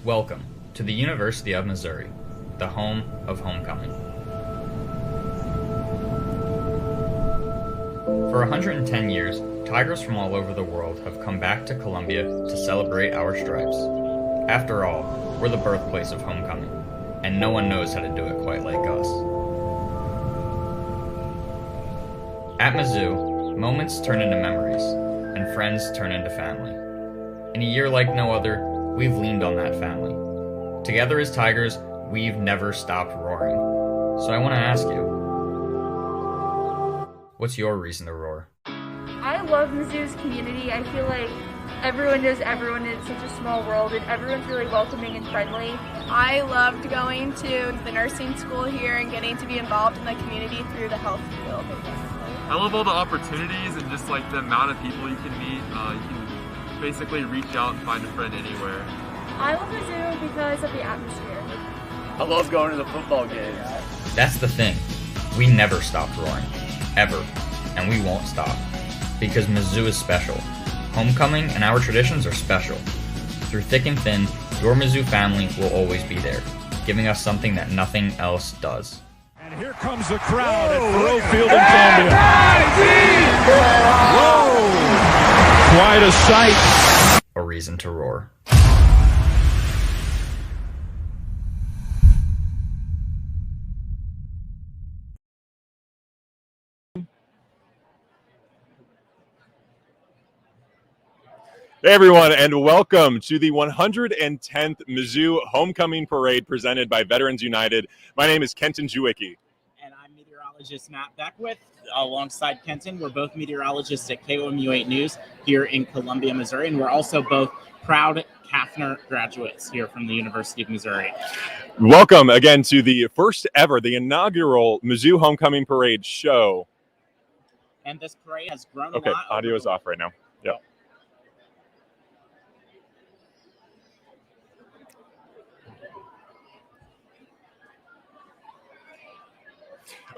Welcome to the University of Missouri, the home of homecoming. For 110 years, Tigers from all over the world have come back to Columbia to celebrate our stripes. After all, we're the birthplace of homecoming, and no one knows how to do it quite like us. At Mizzou, moments turn into memories, and friends turn into family. In a year like no other, we've leaned on that family. Together as Tigers, we've never stopped roaring. So I want to ask you, what's your reason to roar? I love Mizzou's community. I feel like everyone knows everyone. It's such a small world, and everyone's really welcoming and friendly. I loved going to the nursing school here and getting to be involved in the community through the health field. I love all the opportunities and just like the amount of people you can meet. You can basically reach out and find a friend anywhere. I love Mizzou because of the atmosphere. I love going to the football games. That's the thing. We never stopped roaring. Ever. And we won't stop. Because Mizzou is special. Homecoming and our traditions are special. Through thick and thin, your Mizzou family will always be there, giving us something that nothing else does. And here comes the crowd at Thoreau Field in Columbia. Whoa! Quite a sight. A reason to roar. Hey everyone, and welcome to the 110th Mizzou Homecoming Parade presented by Veterans United. My name is Kenton Jewicki. And I'm meteorologist Matt Beckwith. Alongside Kenton, we're both meteorologists at KOMU 8 News here in Columbia, Missouri, and we're also both proud Kaffner graduates here from the University of Missouri. Welcome again to the first ever, the inaugural Mizzou Homecoming Parade show. And this parade has grown Okay, a lot. audio is off right now. Yep.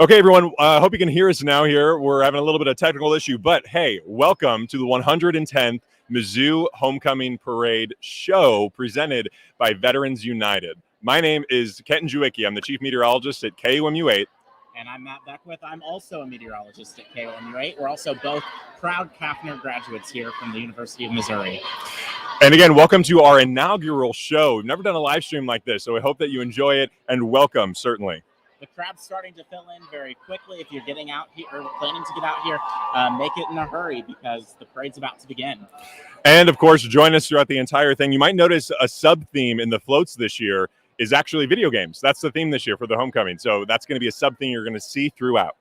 Okay, everyone, I hope you can hear us now here. We're having a little bit of technical issue, but hey, welcome to the 110th Mizzou Homecoming Parade show presented by Veterans United. My name is Kenton Jewicki. I'm the chief meteorologist at KOMU 8. And I'm Matt Beckwith. I'm also a meteorologist at KOMU 8. We're also both proud Kaffner graduates here from the University of Missouri. And again, welcome to our inaugural show. We've never done a live stream like this, so I hope that you enjoy it, and welcome, certainly. The crowd's starting to fill in very quickly. If you're getting out here or planning to get out here, make it in a hurry because the parade's about to begin. And of course, join us throughout the entire thing. You might notice a sub-theme in the floats this year is actually video games. That's the theme this year for the homecoming. So that's going to be a sub-theme you're going to see throughout.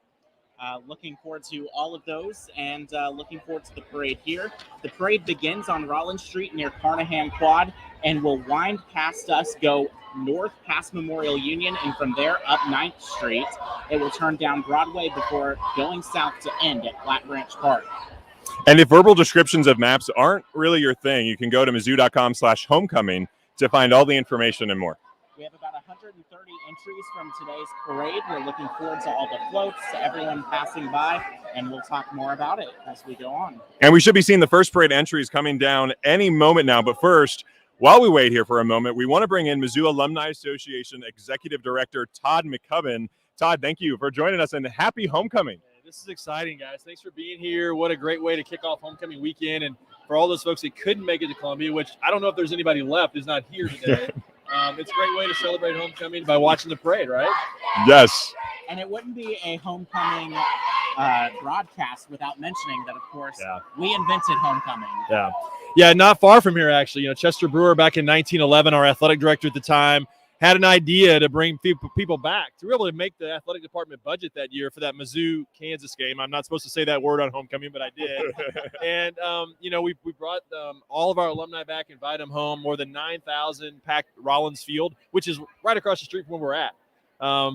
Looking forward to all of those and looking forward to the parade here. The parade begins on Rollins Street near Carnahan Quad and will wind past us, go north past Memorial Union, and from there up 9th Street. It will turn down Broadway before going south to end at Flat Branch Park. And if verbal descriptions of maps aren't really your thing, you can go to mizzou.com/homecoming to find all the information and more. We have about 130 entries from today's parade. We're looking forward to all the floats, to everyone passing by, and we'll talk more about it as we go on. And we should be seeing the first parade entries coming down any moment now. But first, while we wait here for a moment, we want to bring in Mizzou Alumni Association Executive Director Todd McCubbin. Todd, thank you for joining us, and happy homecoming. This is exciting, guys. Thanks for being here. What a great way to kick off homecoming weekend. And for all those folks that couldn't make it to Columbia, which I don't know if there's anybody left who's not here today, it's a great way to celebrate homecoming by watching the parade, right? Yes. And it wouldn't be a homecoming broadcast without mentioning that, of course, we invented homecoming. Yeah, not far from here, actually. You know, Chester Brewer back in 1911, our athletic director at the time, had an idea to bring people back to be able to make the athletic department budget that year for that Mizzou-Kansas game. I'm not supposed to say that word on homecoming, but I did. And, you know, we brought all of our alumni back, invited them home, more than 9,000 packed Rollins Field, which is right across the street from where we're at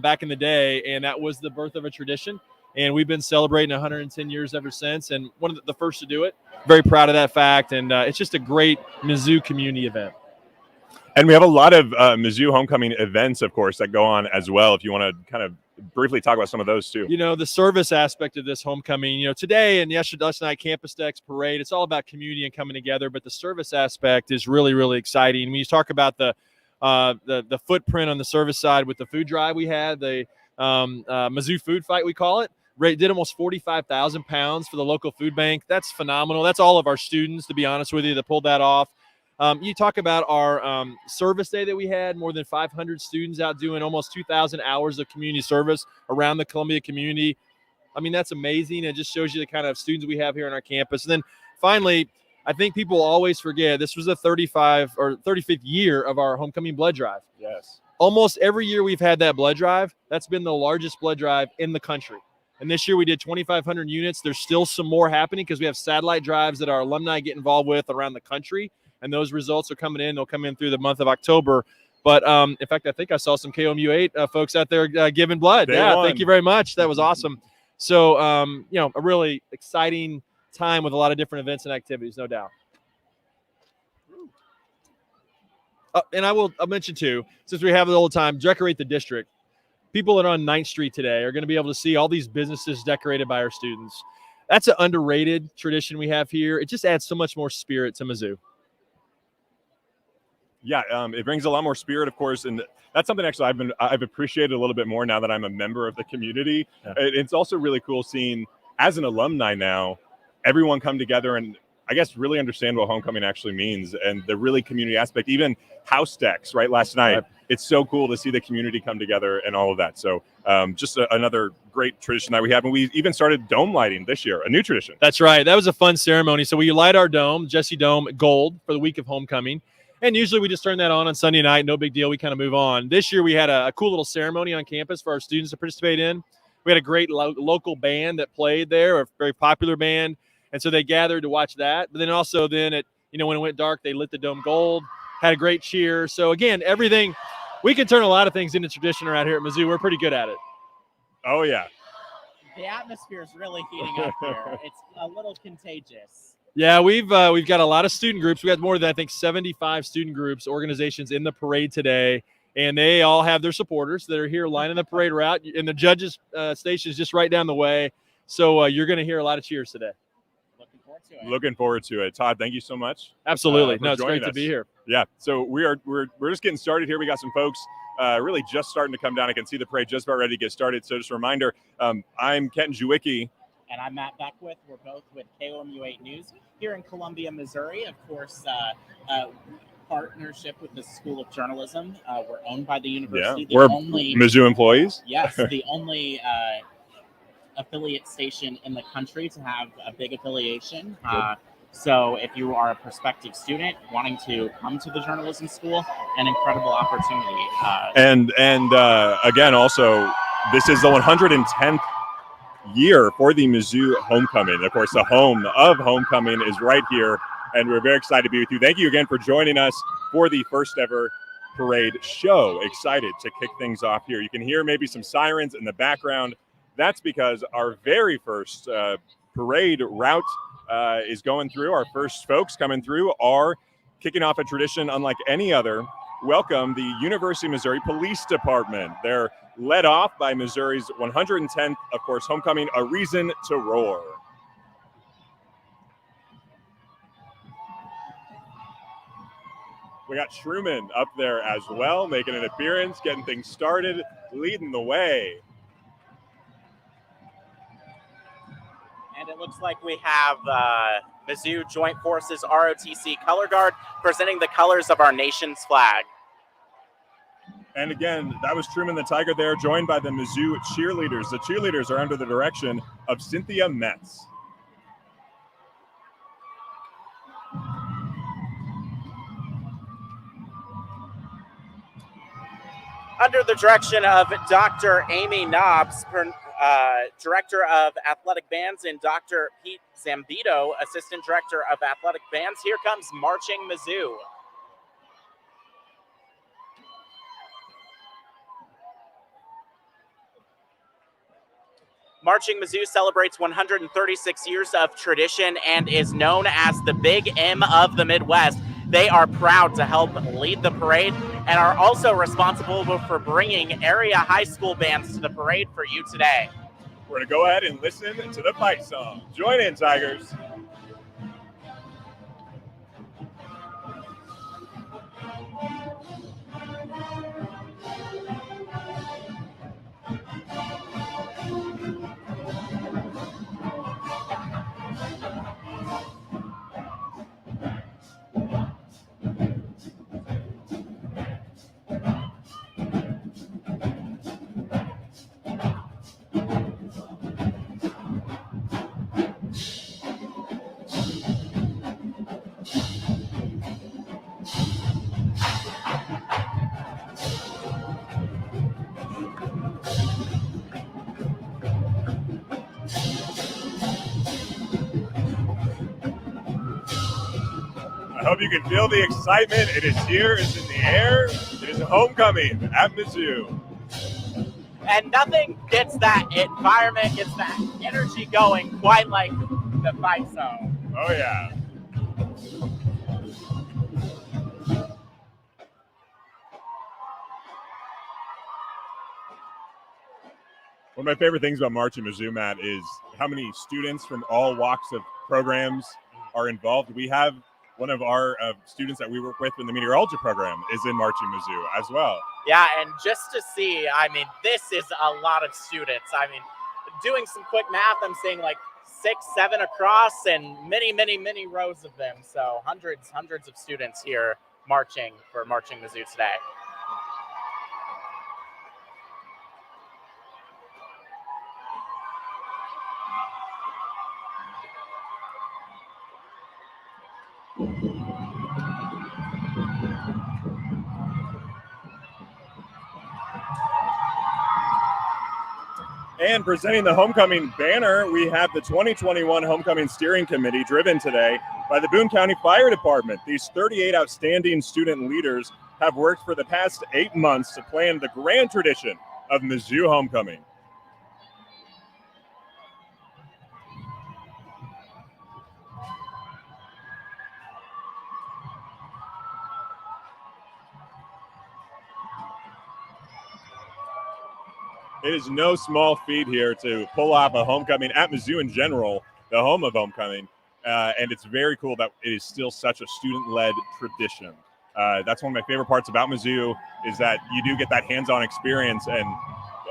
back in the day. And that was the birth of a tradition. And we've been celebrating 110 years ever since, and one of the first to do it. Very proud of that fact, and it's just a great Mizzou community event. And we have a lot of Mizzou homecoming events, of course, that go on as well. If you want to kind of briefly talk about some of those too. You know, the service aspect of this homecoming, you know, today and yesterday, last night, Campus Decks Parade, it's all about community and coming together, but the service aspect is really, really exciting. When you talk about the the footprint on the service side with the food drive we had, the Mizzou food fight, we call it. Did almost 45,000 pounds for the local food bank. That's phenomenal. That's all of our students, to be honest with you, that pulled that off. You talk about our service day that we had, more than 500 students out doing almost 2,000 hours of community service around the Columbia community. I mean, that's amazing. It just shows you the kind of students we have here on our campus. And then finally, I think people always forget this was the 35th year of our homecoming blood drive. Yes. Almost every year we've had that blood drive. That's been the largest blood drive in the country. And this year we did 2,500 units. There's still some more happening because we have satellite drives that our alumni get involved with around the country. And those results are coming in. They'll come in through the month of October. But, in fact, I think I saw some KOMU 8 folks out there giving blood. Thank you very much. That was awesome. So, a really exciting time with a lot of different events and activities, no doubt. And I'll mention, too, since we have the whole time, decorate the district. People that are on 9th Street today are going to be able to see all these businesses decorated by our students. That's an underrated tradition we have here. It just adds so much more spirit to Mizzou. Yeah, it brings a lot more spirit, of course, and that's something actually I've appreciated a little bit more now that I'm a member of the community. Yeah. It's also really cool seeing, as an alumni now, everyone come together and I guess really understand what homecoming actually means and the really community aspect. Even house decks, right? Last night, right. It's so cool to see the community come together and all of that. So just another great tradition that we have. And we even started dome lighting this year, a new tradition. That's right. That was a fun ceremony. So we light our dome, Jesse Dome, gold for the week of homecoming. And usually we just turn that on Sunday night. No big deal. We kind of move on. This year we had a cool little ceremony on campus for our students to participate in. We had a great local band that played there, a very popular band. And so they gathered to watch that. But then also when it went dark, they lit the dome gold, had a great cheer. So, again, everything – we can turn a lot of things into tradition around here at Mizzou. We're pretty good at it. Oh, yeah. The atmosphere is really heating up here. It's a little contagious. Yeah, we've got a lot of student groups. We had more than, I think, 75 student groups, organizations in the parade today. And they all have their supporters that are here lining the parade route. And the judges' station is just right down the way. So you're going to hear a lot of cheers today. Looking forward to it. Todd, thank you so much. Absolutely. No, it's great to be here. Yeah. So we're just getting started here. We got some folks really just starting to come down. I can see the parade just about ready to get started. So just a reminder, I'm Kenton Jewicki. And I'm Matt Beckwith. We're both with KOMU 8 News here in Columbia, Missouri. Of course, partnership with the School of Journalism. We're owned by the university. Yeah, we're only Mizzou employees. Yes, the only affiliate station in the country to have a big affiliation. So if you are a prospective student wanting to come to the journalism school, an incredible opportunity. And again, also, this is the 110th year for the Mizzou homecoming. Of course, the home of homecoming is right here, and we're very excited to be with you. Thank you again for joining us for the first ever parade show. Excited to kick things off here. You can hear maybe some sirens in the background. That's because our very first parade route is going through. Our first folks coming through are kicking off a tradition unlike any other. Welcome the University of Missouri Police Department. They're led off by Missouri's 110th, of course, homecoming, A Reason to Roar. We got Truman up there as well, making an appearance, getting things started, leading the way. And it looks like we have Mizzou Joint Forces ROTC Color Guard presenting the colors of our nation's flag. And again, that was Truman the Tiger there, joined by the Mizzou cheerleaders. The cheerleaders are under the direction of Cynthia Metz. Under the direction of Dr. Amy Knobs, Director of Athletic Bands, and Dr. Pete Zambito, Assistant Director of Athletic Bands, here comes Marching Mizzou. Marching Mizzou celebrates 136 years of tradition and is known as the Big M of the Midwest. They are proud to help lead the parade and are also responsible for bringing area high school bands to the parade for you today. We're going to go ahead and listen to the fight song. Join in, Tigers. hope you can feel the excitement. It is here, it's in the air. It is homecoming at Mizzou. And nothing gets that environment, gets that energy going quite like the Fight Zone. Oh, yeah. One of my favorite things about March in Mizzou, Matt, is how many students from all walks of programs are involved. We have one of our students that we work with in the meteorology program is in Marching Mizzou as well. Yeah, and just to see, I mean, this is a lot of students. I mean, doing some quick math, I'm seeing like 6, 7 across and many rows of them. So hundreds of students here marching for Marching Mizzou today. And presenting the homecoming banner, we have the 2021 Homecoming Steering Committee, driven today by the Boone County Fire Department. These 38 outstanding student leaders have worked for the past 8 months to plan the grand tradition of Mizzou homecoming. It is no small feat here to pull off a homecoming at Mizzou in general, the home of homecoming, and it's very cool that it is still such a student-led tradition. That's one of my favorite parts about Mizzou is that you do get that hands-on experience, and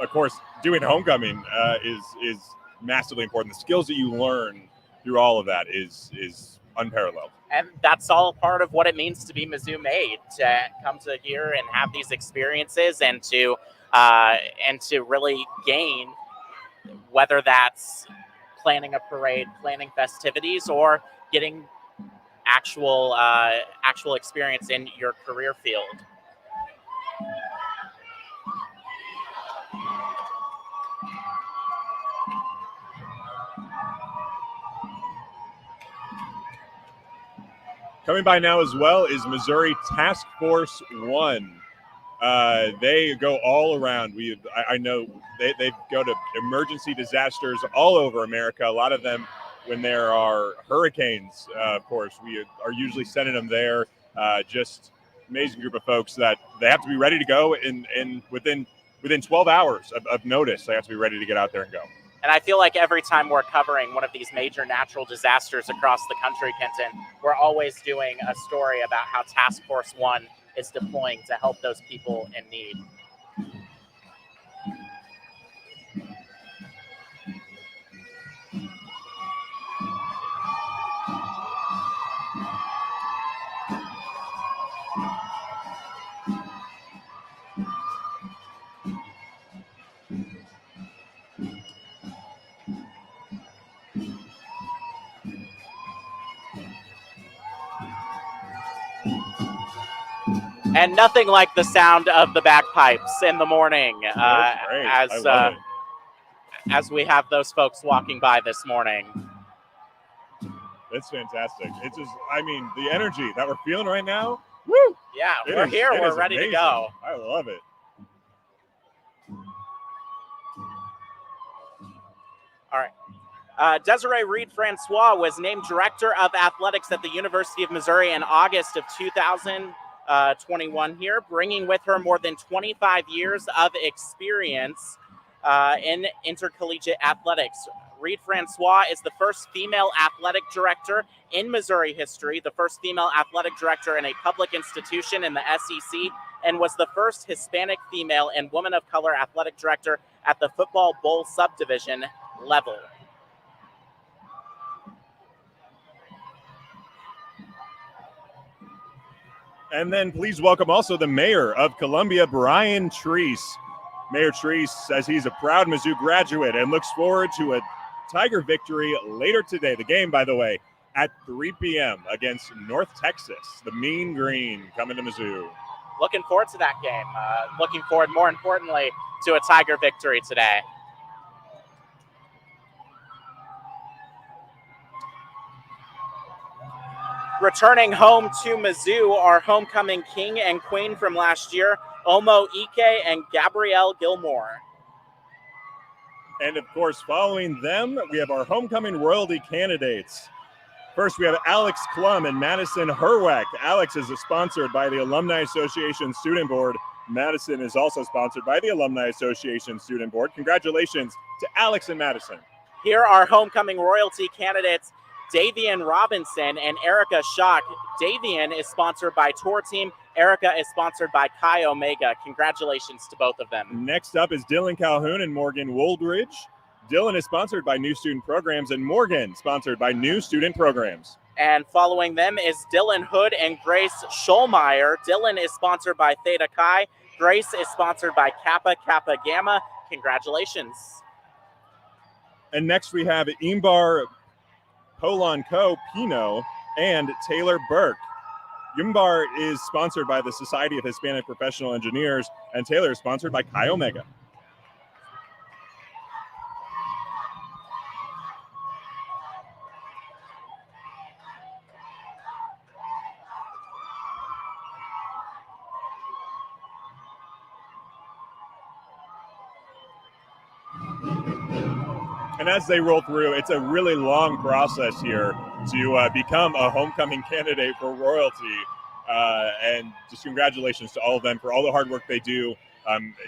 of course, doing homecoming is massively important. The skills that you learn through all of that is unparalleled. And that's all part of what it means to be Mizzou made, to come to here and have these experiences and to really gain, whether that's planning a parade, planning festivities, or getting actual experience in your career field. Coming by now as well is Missouri Task Force 1. They go all around. I know they go to emergency disasters all over America. A lot of them, when there are hurricanes, of course, we are usually sending them there. Just amazing group of folks that they have to be ready to go in within 12 hours of notice. They have to be ready to get out there and go. And I feel like every time we're covering one of these major natural disasters across the country, Kenton, we're always doing a story about how Task Force 1 is deploying to help those people in need. And nothing like the sound of the bagpipes in the morning as we have those folks walking by this morning. That's fantastic. It's just, I mean, the energy that we're feeling right now. Woo! Yeah, we're here. We're ready to go. I love it. All right. Desiree Reed-Francois was named Director of Athletics at the University of Missouri in August of 2021 here, bringing with her more than 25 years of experience in intercollegiate athletics. Reed-Francois is the first female athletic director in Missouri history, the first female athletic director in a public institution in the SEC, and was the first Hispanic female and woman of color athletic director at the Football Bowl subdivision level. And then please welcome also the mayor of Columbia, Brian Treese. Mayor Treese says he's a proud Mizzou graduate and looks forward to a Tiger victory later today. The game, by the way, at 3 p.m. against North Texas. The Mean Green coming to Mizzou. Looking forward to that game. Looking forward, more importantly, to a Tiger victory today. Returning home to Mizzou, our homecoming king and queen from last year, Omo Ike and Gabrielle Gilmore. And of course, following them, we have our homecoming royalty candidates. First, we have Alex Klum and Madison Herwack. Alex is sponsored by the Alumni Association Student Board. Madison is also sponsored by the Alumni Association Student Board. Congratulations to Alex and Madison. Here are homecoming royalty candidates, Davian Robinson and Erica Schock. Davian is sponsored by Tour Team. Erica is sponsored by Chi Omega. Congratulations to both of them. Next up is Dylan Calhoun and Morgan Woldridge. Dylan is sponsored by New Student Programs, and Morgan sponsored by New Student Programs. And following them is Dylan Hood and Grace Schulmeyer. Dylan is sponsored by Theta Chi. Grace is sponsored by Kappa Kappa Gamma. Congratulations. And next we have Imbar Polanco Pino and Taylor Burke. Imbar is sponsored by the Society of Hispanic Professional Engineers, and Taylor is sponsored by Chi Omega. And as they roll through, it's a really long process here to become a homecoming candidate for royalty. And just congratulations to all of them for all the hard work they do.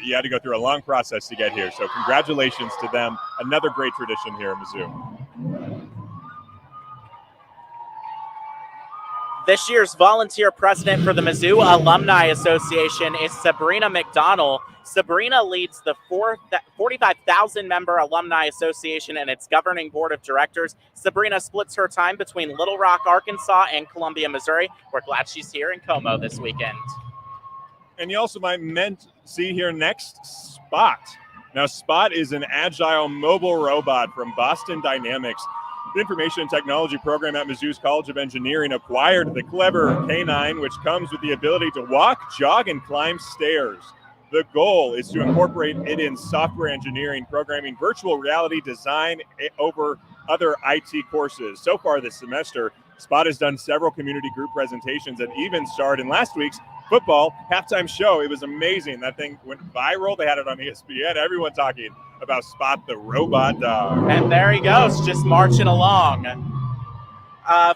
You had to go through a long process to get here. So congratulations to them. Another great tradition here in Mizzou. This year's volunteer president for the Mizzou Alumni Association is Sabrina McDonald. Sabrina leads the 45,000-member Alumni Association and its governing board of directors. Sabrina splits her time between Little Rock, Arkansas, and Columbia, Missouri. We're glad she's here in Como this weekend. And you also might see here next, Spot. Now, Spot is an agile mobile robot from Boston Dynamics. The Information and Technology program at Mizzou's College of Engineering acquired the clever K9, which comes with the ability to walk, jog, and climb stairs. The goal is to incorporate it in software engineering, programming, virtual reality design over other IT courses. So far this semester, Spot has done several community group presentations and even starred in last week's football halftime show. It was amazing. That thing went viral. They had it on ESPN. Everyone talking about Spot the robot dog. And there he goes, just marching along.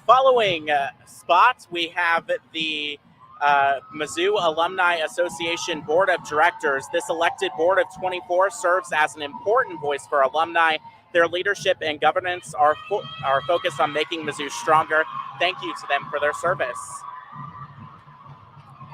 Following Spot, we have the Mizzou Alumni Association Board of Directors. This elected board of 24 serves as an important voice for alumni. Their leadership and governance are focused on making Mizzou stronger. Thank you to them for their service.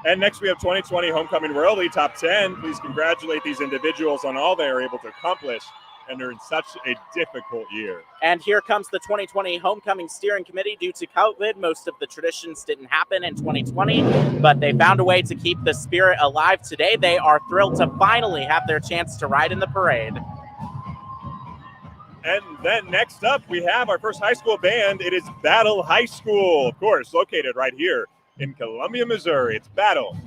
And next we have 2020 Homecoming Royalty Top 10. Please congratulate these individuals on all they are able to accomplish and during such a difficult year. And here comes the 2020 Homecoming Steering Committee. Due to COVID, most of the traditions didn't happen in 2020, but they found a way to keep the spirit alive today. They are thrilled to finally have their chance to ride in the parade. And then next up, we have our first high school band. It is Battle High School, of course, located right here in Columbia, Missouri. It's Battle.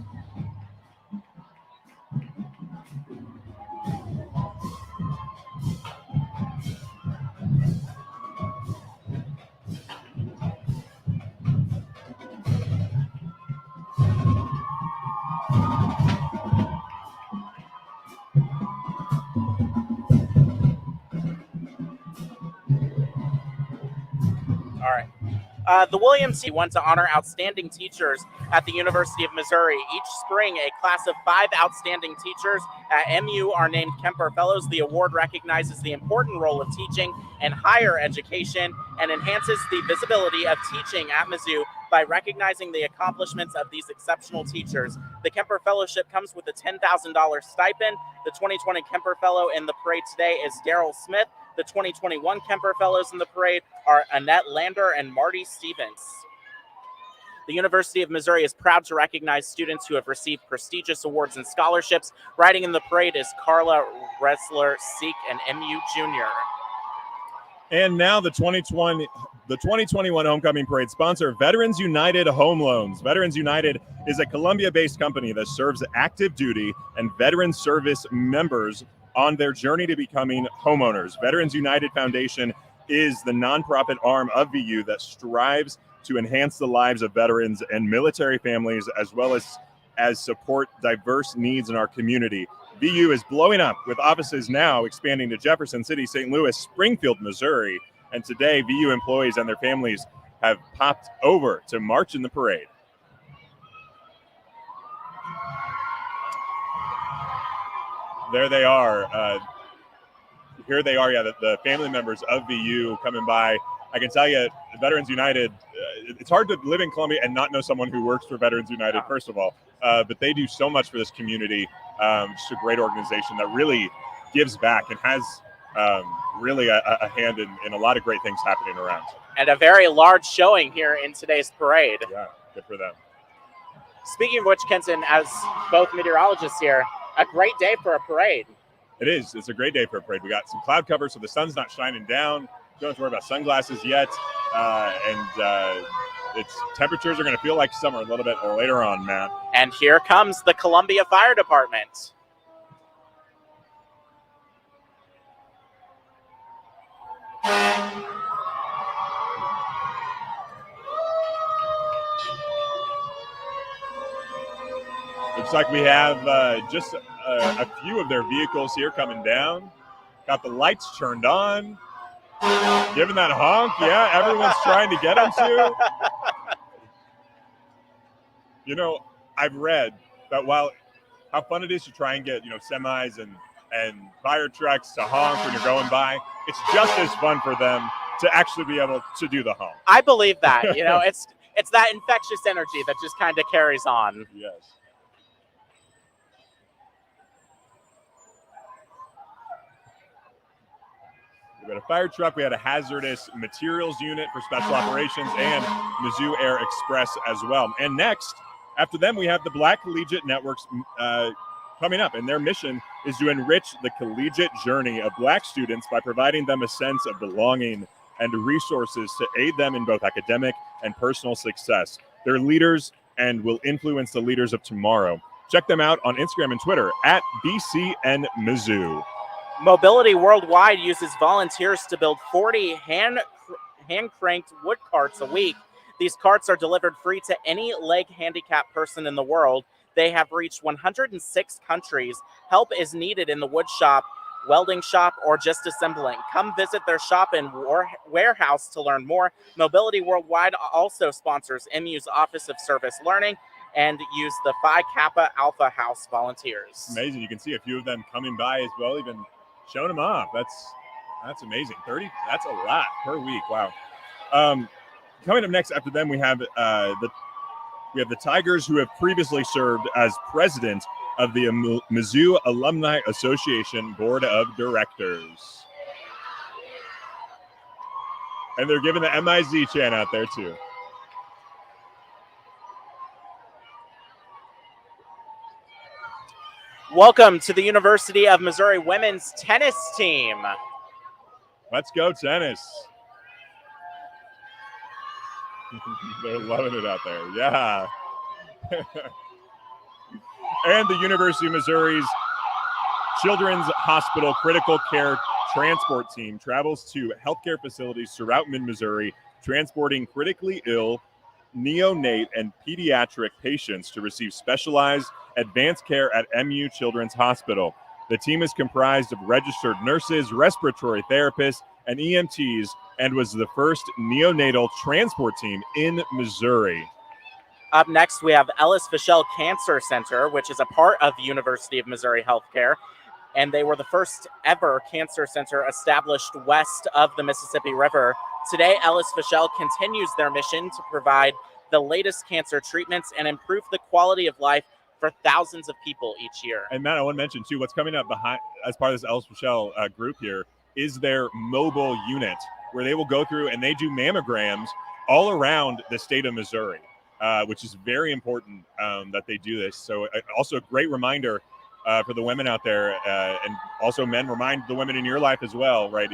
All right. The Williams team went to honor outstanding teachers at the University of Missouri. Each spring, a class of 5 outstanding teachers at MU are named Kemper Fellows. The award recognizes the important role of teaching in higher education and enhances the visibility of teaching at Mizzou by recognizing the accomplishments of these exceptional teachers. The Kemper Fellowship comes with a $10,000 stipend. The 2020 Kemper Fellow in the parade today is Daryl Smith. The 2021 Kemper Fellows in the parade are Annette Lander and Marty Stevens. The University of Missouri is proud to recognize students who have received prestigious awards and scholarships. Riding in the parade is Carla Ressler-Seek, an MU junior. And now the 2021 Homecoming Parade sponsor, Veterans United Home Loans. Veterans United is a Columbia-based company that serves active duty and veteran service members on their journey to becoming homeowners. Veterans United Foundation is the nonprofit arm of VU that strives to enhance the lives of veterans and military families, as well as support diverse needs in our community. VU is blowing up with offices now expanding to Jefferson City, St. Louis, Springfield, Missouri. And today, VU employees and their families have popped over to march in the parade. There they are. Here they are, the family members of VU coming by. I can tell you, Veterans United, it's hard to live in Columbia and not know someone who works for Veterans United, first of all. But they do so much for this community. Just a great organization that really gives back and has really a hand in a lot of great things happening around. And a very large showing here in today's parade. Yeah, good for them. Speaking of which, Kenton, as both meteorologists here, a great day for a parade. It is. It's a great day for a parade. We got some cloud cover, so the sun's not shining down. Don't have to worry about sunglasses yet. Its temperatures are going to feel like summer a little bit later on, Matt. And here comes the Columbia Fire Department. Looks like we have just a few of their vehicles here coming down. Got the lights turned on. Giving that honk. Yeah, everyone's trying to get them to. You know, I've read that how fun it is to try and get, semis and fire trucks to honk when you're going by, it's just as fun for them to actually be able to do the honk. I believe that. It's that infectious energy that just kind of carries on. Yes. We had a fire truck, we had a hazardous materials unit for special operations, and Mizzou Air Express as well. And next, after them, we have the Black Collegiate Networks coming up, and their mission is to enrich the collegiate journey of Black students by providing them a sense of belonging and resources to aid them in both academic and personal success. They're leaders and will influence the leaders of tomorrow. Check them out on Instagram and Twitter at BCN Mobility Worldwide uses volunteers to build 40 hand-cranked wood carts a week. These carts are delivered free to any leg handicapped person in the world. They have reached 106 countries. Help is needed in the wood shop, welding shop, or just assembling. Come visit their shop and warehouse to learn more. Mobility Worldwide also sponsors MU's Office of Service Learning and use the Phi Kappa Alpha House volunteers. Amazing. You can see a few of them coming by as well, even showing them off. That's amazing. 30, that's a lot per week. Wow. Coming up next after them, we have the Tigers, who have previously served as president of the Mizzou Alumni Association Board of Directors. And they're giving the MIZ chant out there too. Welcome to the University of Missouri women's tennis team. Let's go tennis. They're loving it out there. Yeah. And the University of Missouri's Children's Hospital Critical Care Transport Team travels to healthcare facilities throughout mid-Missouri, transporting critically ill neonate and pediatric patients to receive specialized advanced care at MU Children's Hospital. The team is comprised of registered nurses, respiratory therapists, and EMTs, and was the first neonatal transport team in Missouri. Up next, we have Ellis Fischel Cancer Center, which is a part of the University of Missouri Healthcare, and they were the first ever cancer center established west of the Mississippi River. Today, Ellis Fischel continues their mission to provide the latest cancer treatments and improve the quality of life for thousands of people each year. And Matt, I want to mention too, what's coming up behind as part of this Ellis Fischel group here is their mobile unit, where they will go through and they do mammograms all around the state of Missouri, which is very important that they do this. So also a great reminder for the women out there, and also men, remind the women in your life as well, right?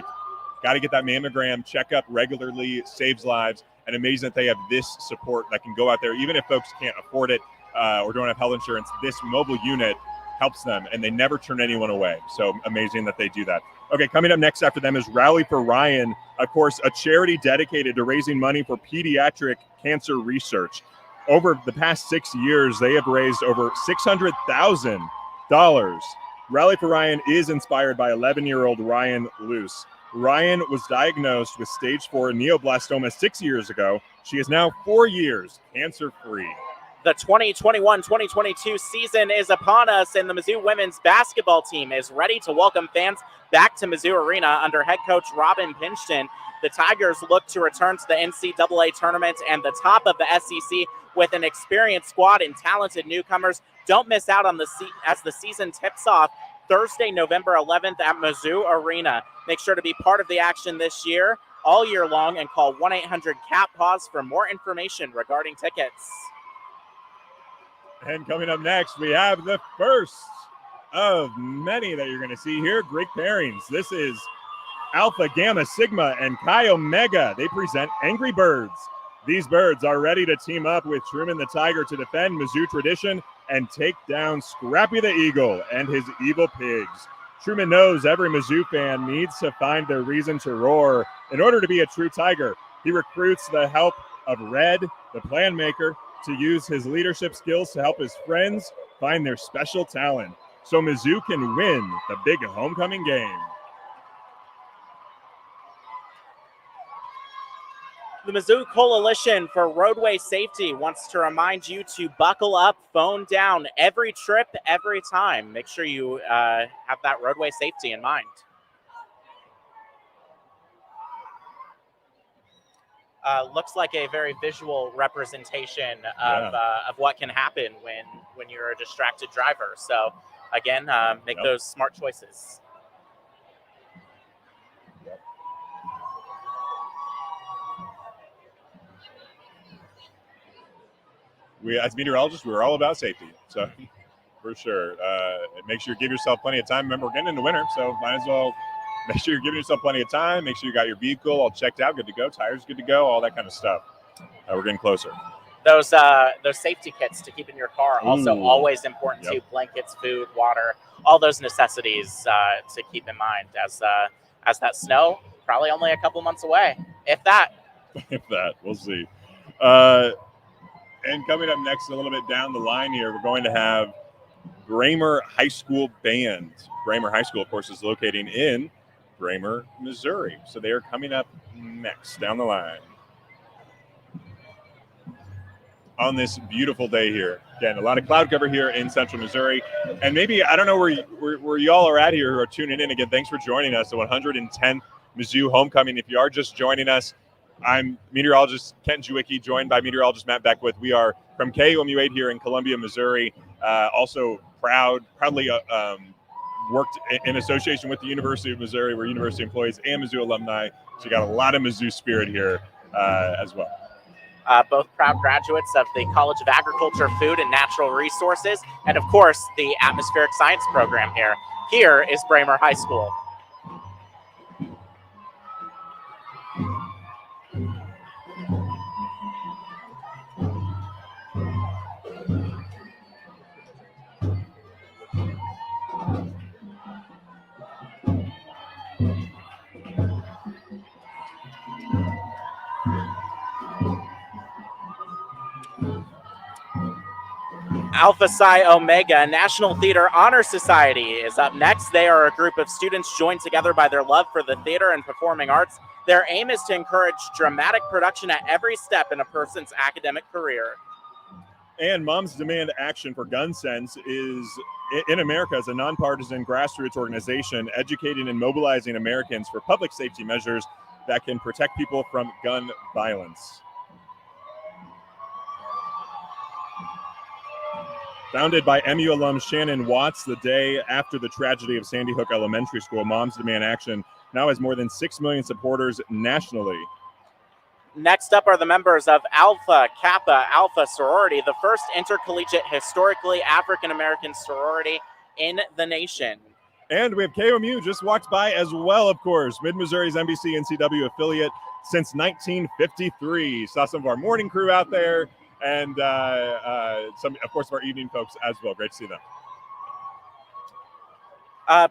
Got to get that mammogram checkup regularly, saves lives, and amazing that they have this support that can go out there, even if folks can't afford it or don't have health insurance. This mobile unit helps them, and they never turn anyone away. So amazing that they do that. Okay, coming up next after them is Rally for Ryan, of course, a charity dedicated to raising money for pediatric cancer research. Over the past 6 years, they have raised over $600,000. Rally for Ryan is inspired by 11-year-old Ryan Luce. Ryan was diagnosed with stage 4 neoblastoma 6 years ago. She is now 4 years cancer-free. The 2021-2022 season is upon us, and the Mizzou women's basketball team is ready to welcome fans back to Mizzou Arena under head coach Robin Pinchton. The Tigers look to return to the NCAA tournament and the top of the SEC with an experienced squad and talented newcomers. Don't miss out on as the season tips off Thursday, November 11th at Mizzou Arena. Make sure to be part of the action this year, all year long, and call 1-800-CAP-PAUSE for more information regarding tickets. And coming up next, we have the first of many that you're going to see here. Great pairings. This is Alpha, Gamma, Sigma, and Chi Omega. They present Angry Birds. These birds are ready to team up with Truman the Tiger to defend Mizzou tradition and take down Scrappy the Eagle and his evil pigs. Truman knows every Mizzou fan needs to find their reason to roar in order to be a true Tiger. He recruits the help of Red, the plan maker, to use his leadership skills to help his friends find their special talent so Mizzou can win the big homecoming game. The Mizzou Coalition for Roadway Safety wants to remind you to buckle up, phone down every trip, every time. Make sure you have that roadway safety in mind. Looks like a very visual representation of what can happen when you're a distracted driver. So, again, make those smart choices. We, as meteorologists, we're all about safety, so for sure. Make sure you give yourself plenty of time. Remember, we're getting into winter, so might as well make sure you're giving yourself plenty of time. Make sure you got your vehicle all checked out, good to go, tires good to go, all that kind of stuff. We're getting closer. Those safety kits to keep in your car also always important too. Blankets, food, water, all those necessities to keep in mind as that snow probably only a couple months away, if that. If that, we'll see. And coming up next, a little bit down the line here, we're going to have Bramer High School Band. Bramer High School, of course, is located in Bramer, Missouri. So they are coming up next down the line on this beautiful day here. Again, a lot of cloud cover here in central Missouri. And maybe, I don't know where y'all are at here who are tuning in. Again, thanks for joining us. The 110th Mizzou Homecoming. If you are just joining us, I'm meteorologist Ken Jewicki, joined by meteorologist Matt Beckwith. We are from KUMU 8 here in Columbia, Missouri. Also proudly worked in association with the University of Missouri. We're university employees and Mizzou alumni. So you got a lot of Mizzou spirit here as well. Both proud graduates of the College of Agriculture, Food, and Natural Resources, and of course the Atmospheric Science program here. Here is Bramer High School. Alpha Psi Omega National Theater Honor Society is up next. They are a group of students joined together by their love for the theater and performing arts. Their aim is to encourage dramatic production at every step in a person's academic career. And Moms Demand Action for Gun Sense is in America as a nonpartisan grassroots organization educating and mobilizing Americans for public safety measures that can protect people from gun violence. Founded by MU alum Shannon Watts the day after the tragedy of Sandy Hook Elementary School, Moms Demand Action now has more than 6 million supporters nationally. Next up are the members of Alpha Kappa Alpha sorority, the first intercollegiate historically African-American sorority in the nation. And we have KUMU just walked by as well, of course, Mid-Missouri's NBC NCW affiliate since 1953. Saw some of our morning crew out there. And some, of course, of our evening folks as well. Great to see them.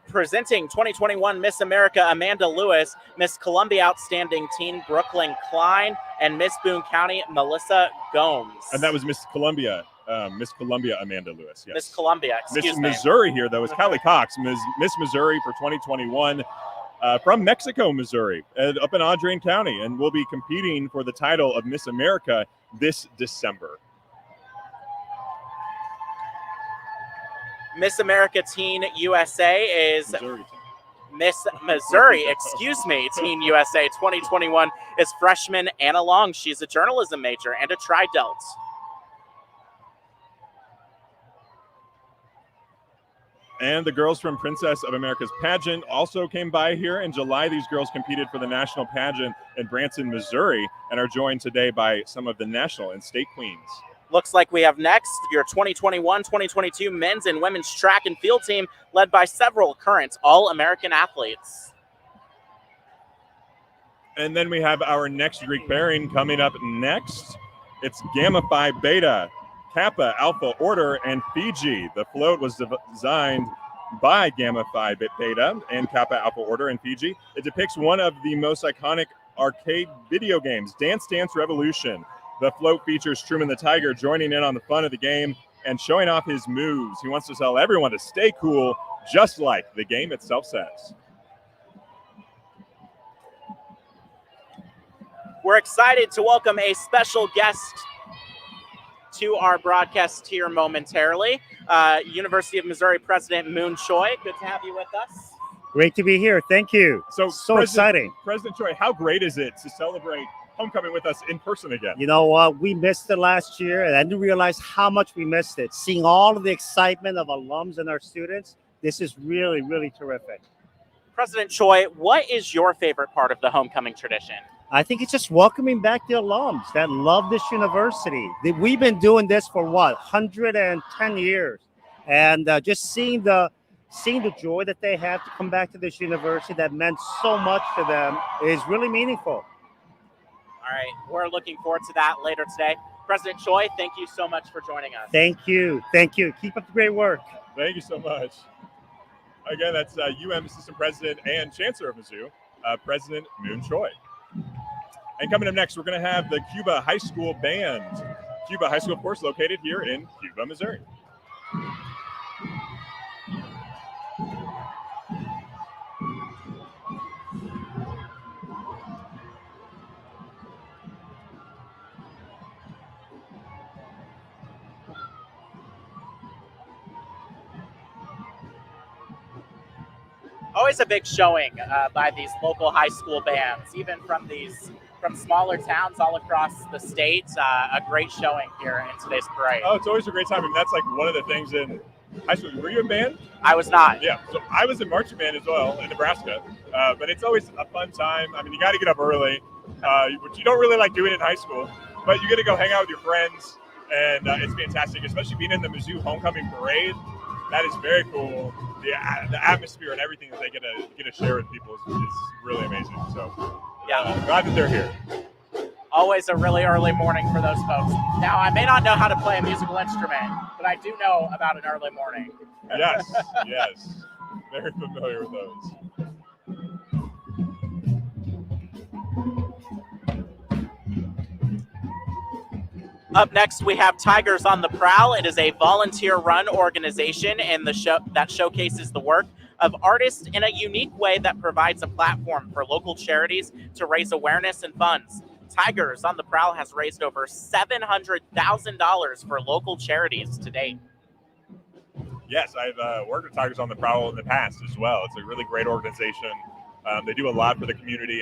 Presenting 2021 Miss America Amanda Lewis, Miss Columbia Outstanding Teen Brooklyn Klein, and Miss Boone County Melissa Gomes. And that was Miss Columbia Amanda Lewis. Yes. Miss Columbia, excuse me. Miss Missouri here, though, is Callie Cox, Miss Missouri for 2021 from Mexico, Missouri, up in Audrain County, and will be competing for the title of Miss America this December. Miss America Teen USA is Miss Missouri, Teen USA 2021 is freshman Anna Long. She's a journalism major and a tri-delt. And the girls from Princess of America's pageant also came by here in July. These girls competed for the national pageant in Branson, Missouri, and are joined today by some of the national and state queens. Looks like we have next your 2021-2022 men's and women's track and field team led by several current All-American athletes. And then we have our next Greek pairing coming up next. It's Gamma Phi Beta, Kappa Alpha Order, and Fiji. The float was designed by Gamma Phi Beta and Kappa Alpha Order in Fiji. It depicts one of the most iconic arcade video games, Dance Dance Revolution. The float features Truman the Tiger joining in on the fun of the game and showing off his moves. He wants to tell everyone to stay cool, just like the game itself says. We're excited to welcome a special guest to our broadcast here momentarily. University of Missouri President Moon Choi, good to have you with us. Great to be here. Thank you. So exciting. President Choi, how great is it to celebrate homecoming with us in person again? You know what? We missed it last year, and I didn't realize how much we missed it. Seeing all of the excitement of alums and our students, this is really, really terrific. President Choi, what is your favorite part of the homecoming tradition? I think it's just welcoming back the alums that love this university. We've been doing this for 110 years, and just seeing the joy that they have to come back to this university that meant so much to them is really meaningful. All right, we're looking forward to that later today. President Choi, thank you so much for joining us. Thank you. Thank you. Keep up the great work. Thank you so much. Again, that's UM Assistant President and Chancellor of Mizzou, President Moon Choi. And coming up next, we're going to have the Cuba High School Band. Cuba High School, of course, located here in Cuba, Missouri. Always a big showing by these local high school bands, even from smaller towns all across the state. A great showing here in today's parade. Oh, it's always a great time. I mean, that's like one of the things in high school. Were you in band? I was not. Yeah, so I was in marching band as well in Nebraska. But it's always a fun time. I mean, you got to get up early, which you don't really like doing in high school. But you get to go hang out with your friends, and it's fantastic, especially being in the Mizzou homecoming parade. That is very cool. The atmosphere and everything that they get to share with people is really amazing. So, yeah, glad that they're here. Always a really early morning for those folks. Now, I may not know how to play a musical instrument, but I do know about an early morning. Yes, yes. Very familiar with those. Up next, we have Tigers on the Prowl. It is a volunteer-run organization and that showcases the work of artists in a unique way that provides a platform for local charities to raise awareness and funds. Tigers on the Prowl has raised over $700,000 for local charities to date. Yes, I've worked with Tigers on the Prowl in the past as well. It's a really great organization. They do a lot for the community,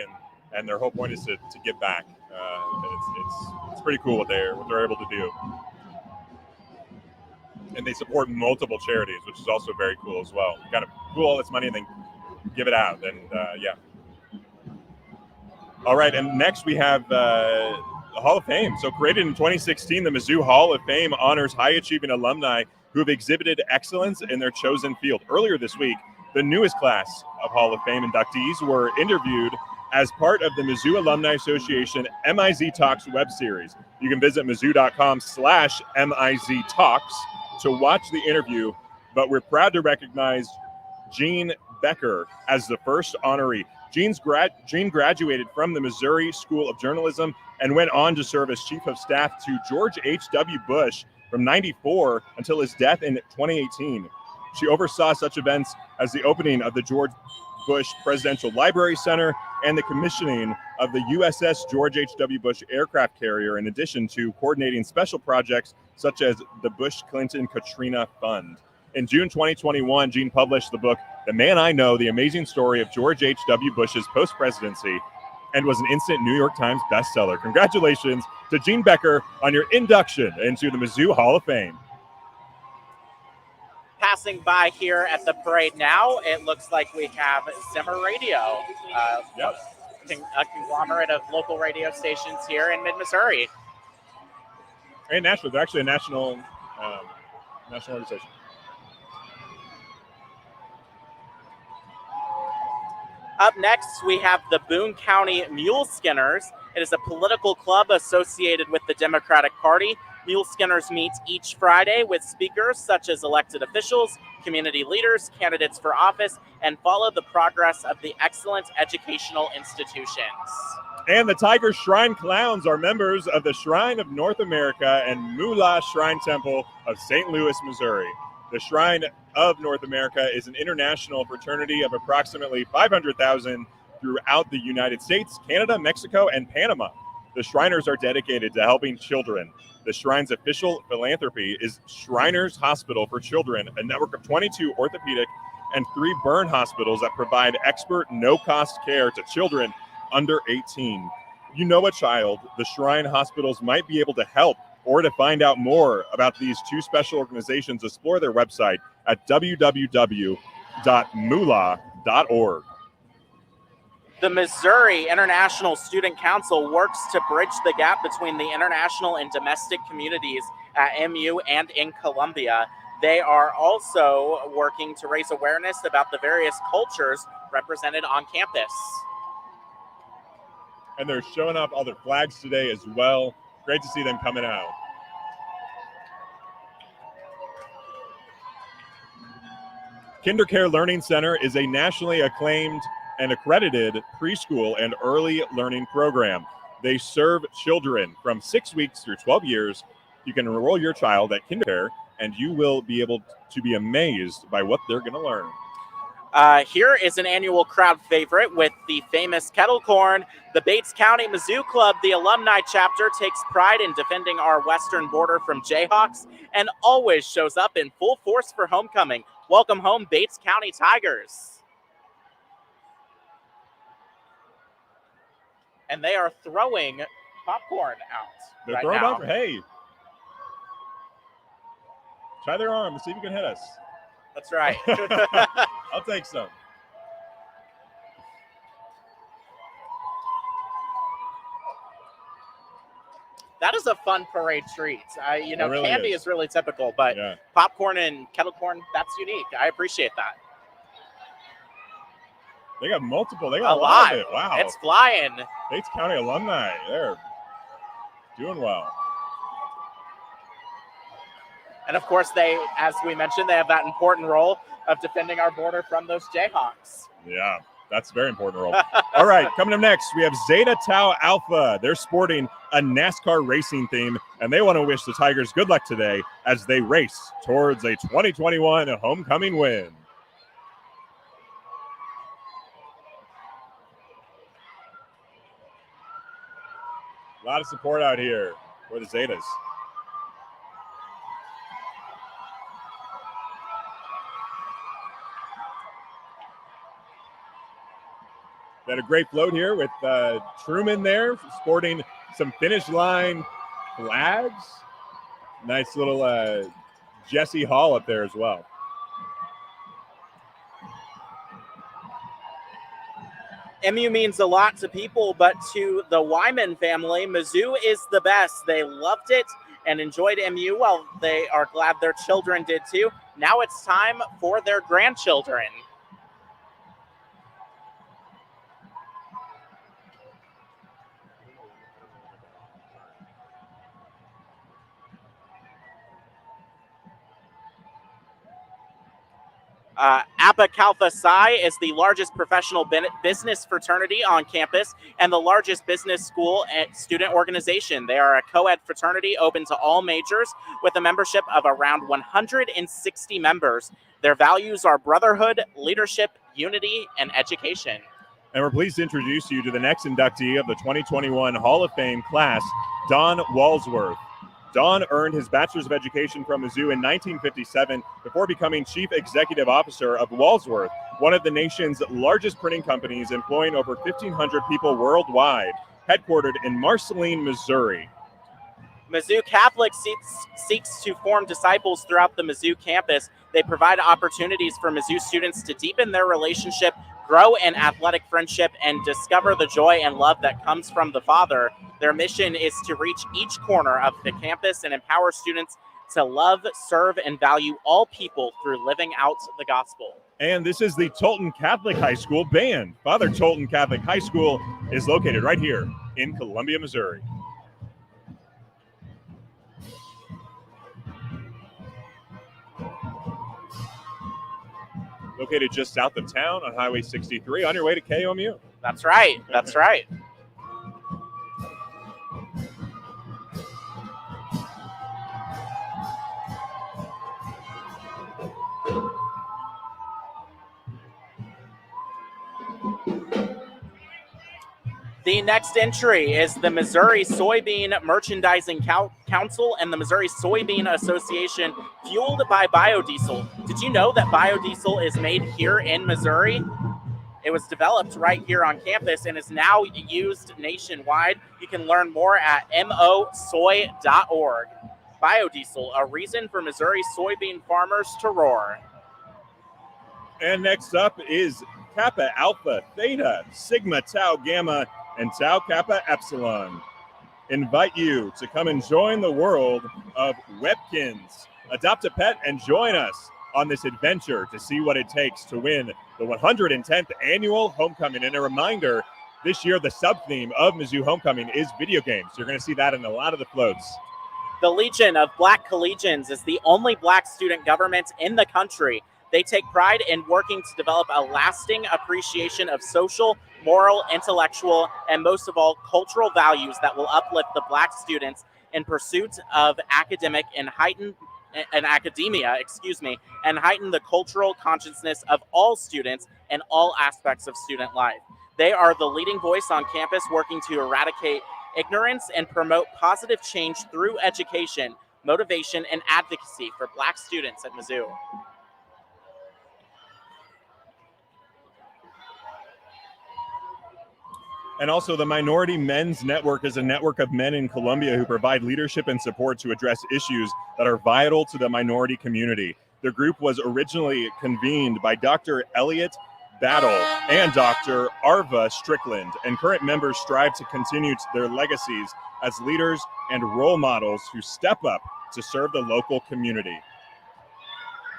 and their whole point is to give back. It's pretty cool what they're able to do. And they support multiple charities, which is also very cool as well. You got to pool all this money and then give it out. And yeah. All right, and next we have the Hall of Fame. So created in 2016, the Mizzou Hall of Fame honors high-achieving alumni who have exhibited excellence in their chosen field. Earlier this week, the newest class of Hall of Fame inductees were interviewed as part of the Mizzou Alumni Association MIZ Talks web series. You can visit mizzou.com/MIZ Talks to watch the interview, but we're proud to recognize Gene Becker as the first honoree. Gene graduated from the Missouri School of Journalism and went on to serve as Chief of Staff to George H.W. Bush from 94 until his death in 2018. She oversaw such events as the opening of the George Bush Presidential Library Center and the commissioning of the USS George H.W. Bush aircraft carrier, in addition to coordinating special projects such as the Bush-Clinton Katrina Fund. In June 2021, Gene published the book, The Man I Know, The Amazing Story of George H.W. Bush's Post-Presidency, and was an instant New York Times bestseller. Congratulations to Gene Becker on your induction into the Mizzou Hall of Fame. Passing by here at the parade now, it looks like we have Zimmer Radio, a conglomerate of local radio stations here in mid-Missouri. And national. They're actually a national organization. Up next, we have the Boone County Mule Skinners. It is a political club associated with the Democratic Party. Mule Skinners meet each Friday with speakers such as elected officials, community leaders, candidates for office, and follow the progress of the excellent educational institutions. And the Tiger Shrine Clowns are members of the Shrine of North America and Moolah Shrine Temple of St. Louis, Missouri. The Shrine of North America is an international fraternity of approximately 500,000 throughout the United States, Canada, Mexico, and Panama. The Shriners are dedicated to helping children. The Shrine's official philanthropy is Shriners Hospital for Children, a network of 22 orthopedic and 3 burn hospitals that provide expert, no-cost care to children under 18. You know a child, the Shrine hospitals might be able to help, or to find out more about these 2 special organizations, explore their website at www.moolah.org. The Missouri International Student Council works to bridge the gap between the international and domestic communities at MU and in Columbia. They are also working to raise awareness about the various cultures represented on campus. And they're showing up all their flags today as well. Great to see them coming out. KinderCare Learning Center is a nationally acclaimed and accredited preschool and early learning program. They serve children from 6 weeks through 12 years. You can enroll your child at KinderCare, and you will be able to be amazed by what they're going to learn. Here is an annual crowd favorite with the famous kettle corn. The Bates County Mizzou Club, the alumni chapter, takes pride in defending our western border from Jayhawks and always shows up in full force for homecoming. Welcome home, Bates County Tigers. And they are throwing popcorn out. They're throwing popcorn. Hey, try their arm and see if you can hit us. That's right. I'll take some. That is a fun parade treat. Really candy is really typical, but yeah. Popcorn and kettle corn, that's unique. I appreciate that. They got multiple. They A got a lot. lot of it. Wow. It's flying. Bates County alumni. They're doing well. And of course, they, as we mentioned, they have that important role of defending our border from those Jayhawks. Yeah, that's a very important role. All right, coming up next, we have Zeta Tau Alpha. They're sporting a NASCAR racing theme, and they want to wish the Tigers good luck today as they race towards a 2021 homecoming win. A lot of support out here for the Zetas. Got a great float here with Truman there sporting some finish line flags. Nice little Jesse Hall up there as well. MU means a lot to people, but to the Wyman family, Mizzou is the best. They loved it and enjoyed MU. Well, they are glad their children did too. Now it's time for their grandchildren. Kappa Kappa Psi is the largest professional business fraternity on campus and the largest business school and student organization. They are a co-ed fraternity open to all majors with a membership of around 160 members. Their values are brotherhood, leadership, unity, and education. And we're pleased to introduce you to the next inductee of the 2021 Hall of Fame class, Don Walsworth. Don earned his Bachelor's of Education from Mizzou in 1957 before becoming Chief Executive Officer of Walsworth, one of the nation's largest printing companies employing over 1,500 people worldwide, headquartered in Marceline, Missouri. Mizzou Catholic seeks to form disciples throughout the Mizzou campus. They provide opportunities for Mizzou students to deepen their relationship, grow in athletic friendship, and discover the joy and love that comes from the Father. Their mission is to reach each corner of the campus and empower students to love, serve, and value all people through living out the gospel. And this is the Tolton Catholic High School band. Father Tolton Catholic High School is located right here in Columbia, Missouri. Located just south of town on Highway 63 on your way to KOMU. That's right. That's right. The next entry is the Missouri Soybean Merchandising Council and the Missouri Soybean Association, fueled by biodiesel. Did you know that biodiesel is made here in Missouri? It was developed right here on campus and is now used nationwide. You can learn more at mosoy.org. Biodiesel, a reason for Missouri soybean farmers to roar. And next up is Kappa Alpha Theta Sigma Tau Gamma and Tau Kappa Epsilon. Invite you to come and join the world of Webkins. Adopt a pet and join us on this adventure to see what it takes to win the 110th annual homecoming. And a reminder, this year the sub-theme of Mizzou Homecoming is video games. You're going to see that in a lot of the floats. The Legion of Black Collegians is the only Black student government in the country. They take pride in working to develop a lasting appreciation of social, moral, intellectual, and most of all, cultural values that will uplift the Black students in pursuit of academia and heighten the cultural consciousness of all students and all aspects of student life. They are the leading voice on campus working to eradicate ignorance and promote positive change through education, motivation, and advocacy for Black students at Mizzou. And also the Minority Men's Network is a network of men in Columbia who provide leadership and support to address issues that are vital to the minority community. The group was originally convened by Dr. Elliot Battle and Dr. Arva Strickland, and current members strive to continue their legacies as leaders and role models who step up to serve the local community.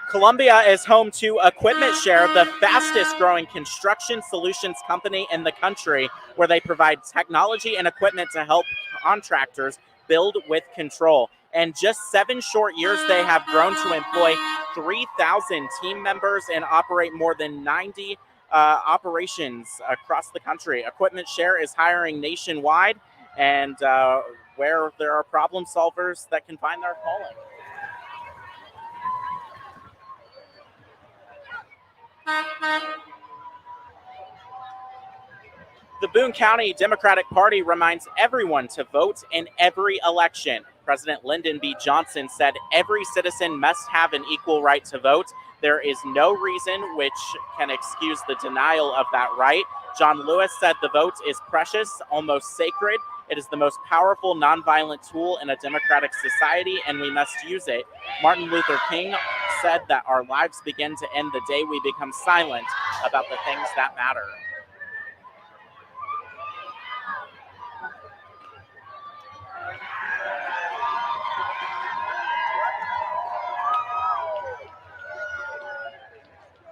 Columbia is home to Equipment Share, the fastest growing construction solutions company in the country, where they provide technology and equipment to help contractors build with control. In just 7 short years, they have grown to employ 3,000 team members and operate more than 90 operations across the country. Equipment Share is hiring nationwide, and where there are problem solvers that can find their calling. The Boone County Democratic Party reminds everyone to vote in every election. President Lyndon B. Johnson said every citizen must have an equal right to vote. There is no reason which can excuse the denial of that right. John Lewis said the vote is precious, almost sacred. It is the most powerful nonviolent tool in a democratic society, and we must use it. Martin Luther King said that our lives begin to end the day we become silent about the things that matter.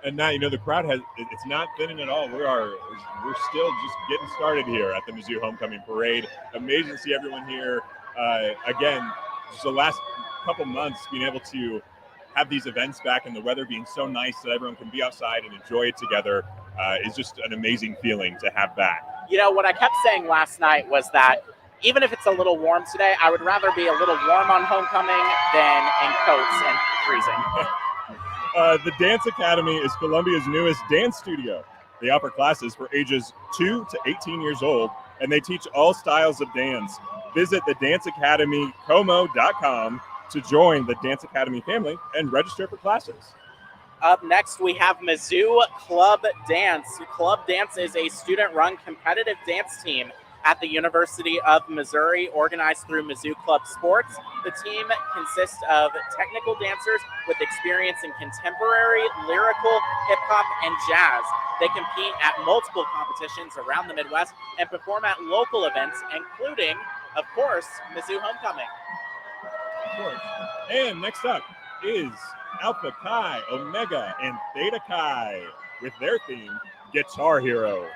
And now, the crowd it's not thinning at all. We're still just getting started here at the Mizzou Homecoming Parade. Amazing to see everyone here. Again, just the last couple months being able to have these events back and the weather being so nice that everyone can be outside and enjoy it together is just an amazing feeling to have back. You know, what I kept saying last night was that even if it's a little warm today, I would rather be a little warm on homecoming than in coats and freezing. The Dance Academy is Columbia's newest dance studio. They offer classes for ages 2 to 18 years old, and they teach all styles of dance. Visit thedanceacademycomo.com to join the Dance Academy family and register for classes. Up next, we have Mizzou Club Dance. Club Dance is a student-run competitive dance team at the University of Missouri, organized through Mizzou Club Sports. The team consists of technical dancers with experience in contemporary, lyrical, hip-hop, and jazz. They compete at multiple competitions around the Midwest and perform at local events, including, of course, Mizzou Homecoming. Of course. And next up is Alpha Chi, Omega, and Theta Chi with their theme, Guitar Hero.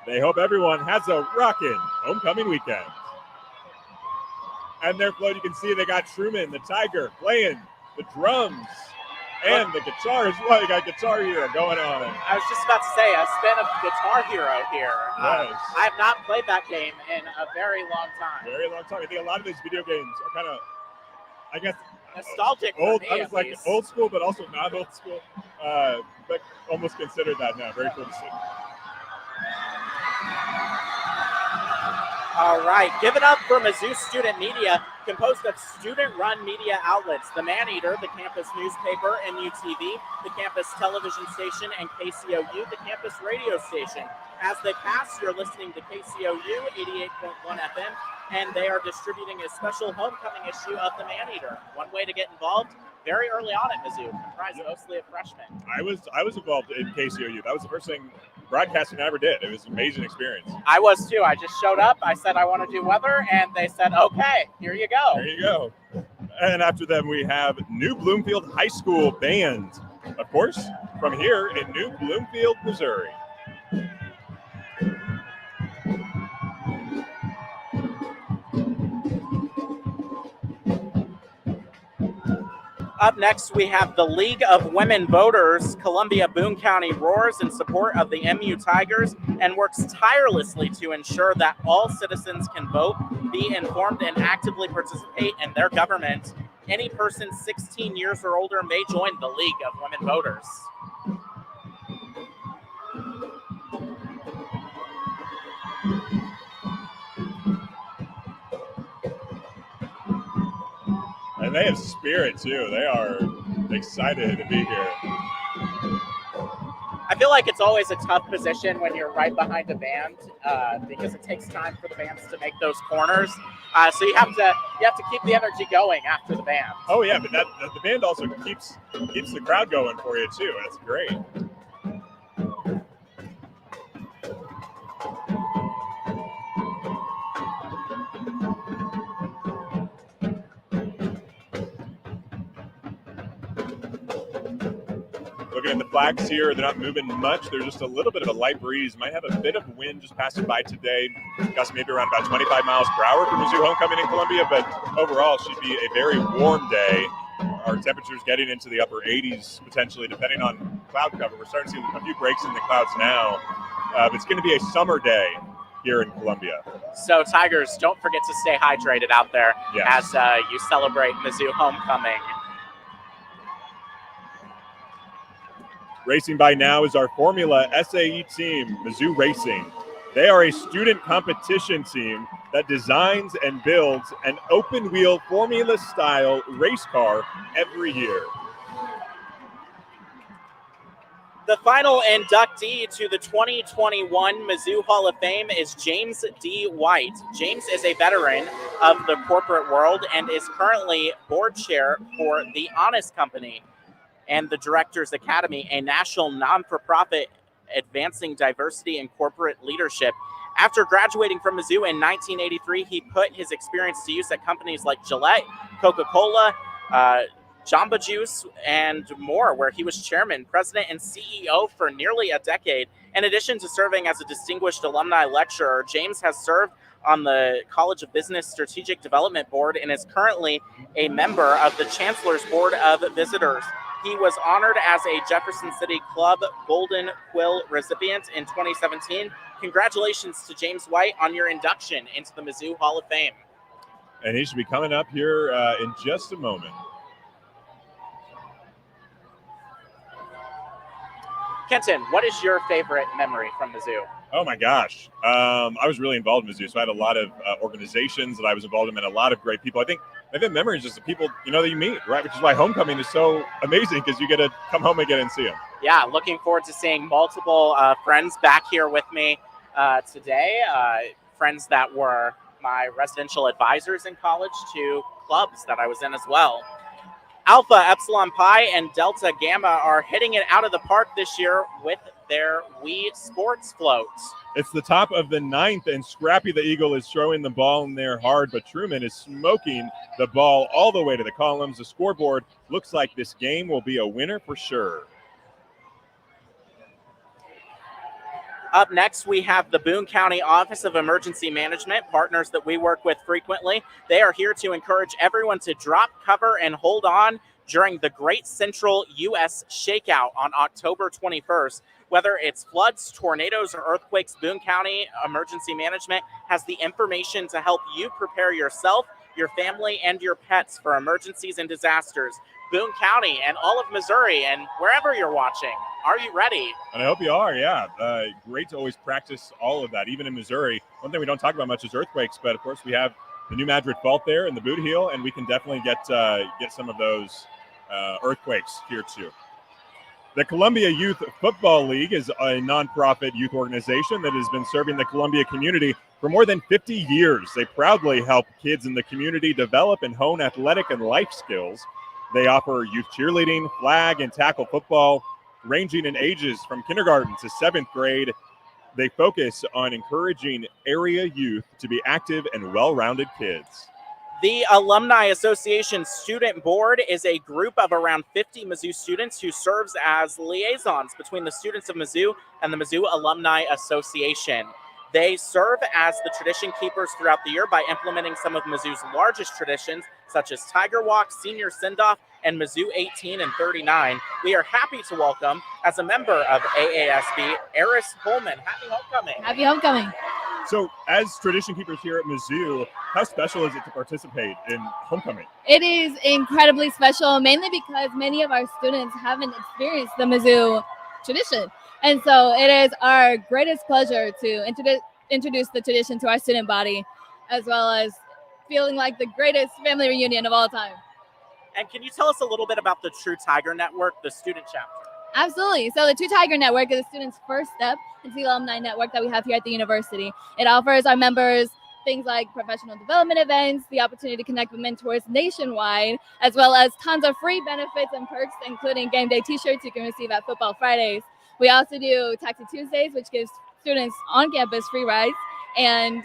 They hope everyone has a rockin' homecoming weekend. And their float, you can see they got Truman, the Tiger, playing the drums and the guitar as well. You got Guitar Hero going on. I was just about to say, a spin of Guitar Hero here. Yes. I have not played that game in a very long time. Very long time. I think a lot of these video games are kind of, I guess, nostalgic. Old, for me, I was like least. old school, but also not old school. But almost considered that now. Very cool to see. All right, give it up for Mizzou Student Media, composed of student-run media outlets, the Man-Eater, the campus newspaper, MUTV, the campus television station, and KCOU, the campus radio station. As they pass, you're listening to KCOU 88.1 FM, and they are distributing a special homecoming issue of the Man-Eater. One way to get involved, very early on at Mizzou, comprised mostly of freshmen. I was involved in KCOU. That was the first thing broadcasting I ever did. It was an amazing experience. I was too. I just showed up. I said I want to do weather, and they said, okay, here you go. There you go. And after them, we have New Bloomfield High School Band, of course, from here in New Bloomfield, Missouri. Up next, we have the League of Women Voters. Columbia Boone County roars in support of the MU Tigers and works tirelessly to ensure that all citizens can vote, be informed, and actively participate in their government. Any person 16 years or older may join the League of Women Voters. And they have spirit, too. They are excited to be here. I feel like it's always a tough position when you're right behind a band because it takes time for the bands to make those corners. So you have to keep the energy going after the band. Oh, yeah, but the band also keeps the crowd going for you, too. That's great. Looking at the flags here, they're not moving much. There's just a little bit of a light breeze. Might have a bit of wind just passing by today. Gusts maybe around about 25 miles per hour for Mizzou homecoming in Columbia, but overall should be a very warm day. Our temperatures getting into the upper 80s potentially, depending on cloud cover. We're starting to see a few breaks in the clouds now. But it's going to be a summer day here in Columbia. So Tigers, don't forget to stay hydrated out there Yes. as you celebrate Mizzou homecoming. Racing by now is our Formula SAE team, Mizzou Racing. They are a student competition team that designs and builds an open-wheel Formula-style race car every year. The final inductee to the 2021 Mizzou Hall of Fame is James D. White. James is a veteran of the corporate world and is currently board chair for The Honest Company and the Directors Academy, a national non-for-profit advancing diversity in corporate leadership. After graduating from Mizzou in 1983, he put his experience to use at companies like Gillette, Coca-Cola, Jamba Juice, and more, where he was chairman, president, and CEO for nearly a decade. In addition to serving as a distinguished alumni lecturer, James has served on the College of Business Strategic Development Board and is currently a member of the Chancellor's Board of Visitors. He was honored as a Jefferson City Club Golden Quill recipient in 2017. Congratulations to James White on your induction into the Mizzou Hall of Fame. And he should be coming up here in just a moment. Kenton, what is your favorite memory from Mizzou? Oh my gosh. I was really involved in Mizzou, so I had a lot of organizations that I was involved in and a lot of great people. I think memories just the people, that you meet, right? Which is why homecoming is so amazing, because you get to come home again and see them. Yeah, looking forward to seeing multiple friends back here with me today. Friends that were my residential advisors in college to clubs that I was in as well. Alpha, Epsilon Pi, and Delta Gamma are hitting it out of the park this year with their Wii Sports floats. It's the top of the 9th, and Scrappy the Eagle is throwing the ball in there hard, but Truman is smoking the ball all the way to the columns. The scoreboard looks like this game will be a winner for sure. Up next, we have the Boone County Office of Emergency Management, partners that we work with frequently. They are here to encourage everyone to drop cover and hold on during the Great Central U.S. Shakeout on October 21st. Whether it's floods, tornadoes, or earthquakes, Boone County Emergency Management has the information to help you prepare yourself, your family, and your pets for emergencies and disasters. Boone County and all of Missouri and wherever you're watching, are you ready? And I hope you are, yeah. Great to always practice all of that, even in Missouri. One thing we don't talk about much is earthquakes, but of course we have the New Madrid Fault there and the Boot Heel, and we can definitely get some of those earthquakes here too. The Columbia Youth Football League is a nonprofit youth organization that has been serving the Columbia community for more than 50 years. They proudly help kids in the community develop and hone athletic and life skills. They offer youth cheerleading, flag, and tackle football, ranging in ages from kindergarten to 7th grade. They focus on encouraging area youth to be active and well-rounded kids. The Alumni Association Student Board is a group of around 50 Mizzou students who serves as liaisons between the students of Mizzou and the Mizzou Alumni Association. They serve as the tradition keepers throughout the year by implementing some of Mizzou's largest traditions, such as Tiger Walk, Senior Send-Off, and Mizzou 18 and 39. We are happy to welcome, as a member of AASB, Eris Holman. Happy homecoming. Happy homecoming. So, as tradition keepers here at Mizzou, how special is it to participate in homecoming? It is incredibly special, mainly because many of our students haven't experienced the Mizzou tradition. And so it is our greatest pleasure to introduce the tradition to our student body, as well as feeling like the greatest family reunion of all time. And can you tell us a little bit about the True Tiger Network, the student chapter? Absolutely. So the True Tiger Network is the students' first step into the alumni network that we have here at the university. It offers our members things like professional development events, the opportunity to connect with mentors nationwide, as well as tons of free benefits and perks, including game day t-shirts you can receive at Football Fridays. We also do Taxi Tuesdays, which gives students on campus free rides. And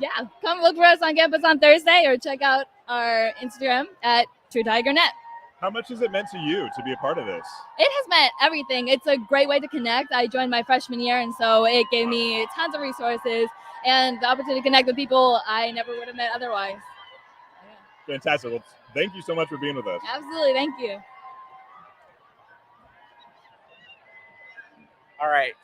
yeah, come look for us on campus on Thursday or check out our Instagram at True Tiger Net. How much has it meant to you to be a part of this? It has meant everything. It's a great way to connect. I joined my freshman year, and so it gave me tons of resources and the opportunity to connect with people I never would have met otherwise. Yeah. Fantastic. Well, thank you so much for being with us. Absolutely. Thank you. All right.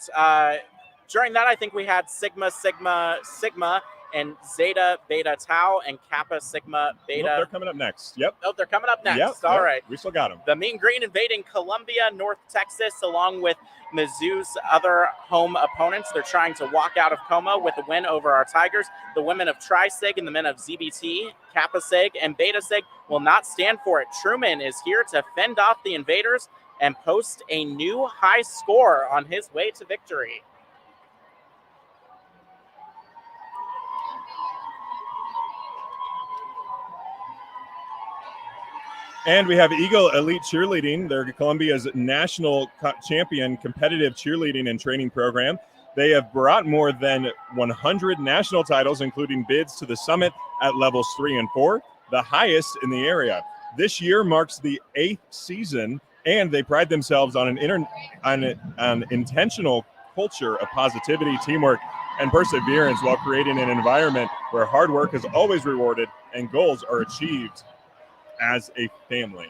During that, I think we had Sigma, Sigma, Sigma, and Zeta, Beta, Tau, and Kappa, Sigma, Beta. Nope, they're coming up next. Yep. Oh, they're coming up next. Yep, All yep. right. We still got them. The Mean Green invading Columbia, North Texas, along with Mizzou's other home opponents. They're trying to walk out of Como with a win over our Tigers. The women of Tri-Sig and the men of ZBT, Kappa Sig, and Beta Sig will not stand for it. Truman is here to fend off the invaders and post a new high score on his way to victory. And we have Eagle Elite Cheerleading. They're Columbia's national champion competitive cheerleading and training program. They have brought more than 100 national titles, including bids to the summit at levels 3 and 4, the highest in the area. This year marks the 8th season, and they pride themselves on an intentional culture of positivity, teamwork, and perseverance while creating an environment where hard work is always rewarded and goals are achieved as a family.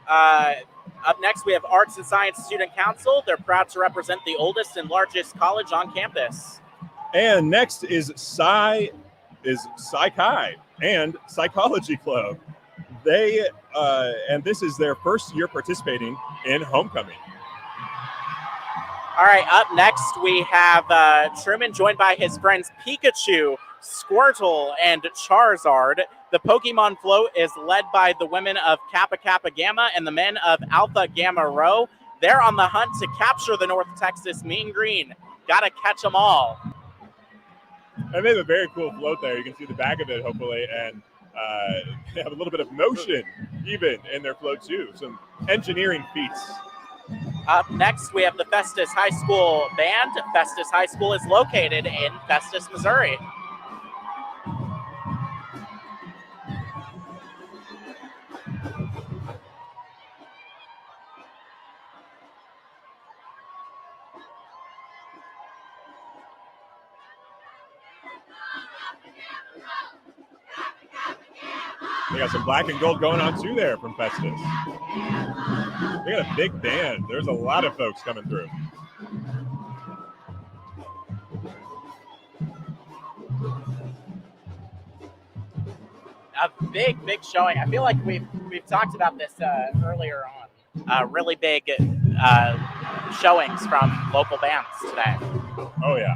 Up next, we have Arts and Science Student Council. They're proud to represent the oldest and largest college on campus. And next is Psychi and Psychology Club. They and this is their first year participating in homecoming. All right, up next we have Truman joined by his friends Pikachu, Squirtle, and Charizard. The Pokemon float is led by the women of Kappa Kappa Gamma and the men of Alpha Gamma Rho. They're on the hunt to capture the North Texas Mean Green. Gotta catch them all. And they have a very cool float there. You can see the back of it, hopefully, and they have a little bit of motion even in their float too. Some engineering feats. Up next, we have the Festus High School Band. Festus High School is located in Festus, Missouri. They got some black and gold going on too there from Festus. They got a big band. There's a lot of folks coming through. A big showing. I feel like we've talked about this earlier on. Really big showings from local bands today. Oh yeah.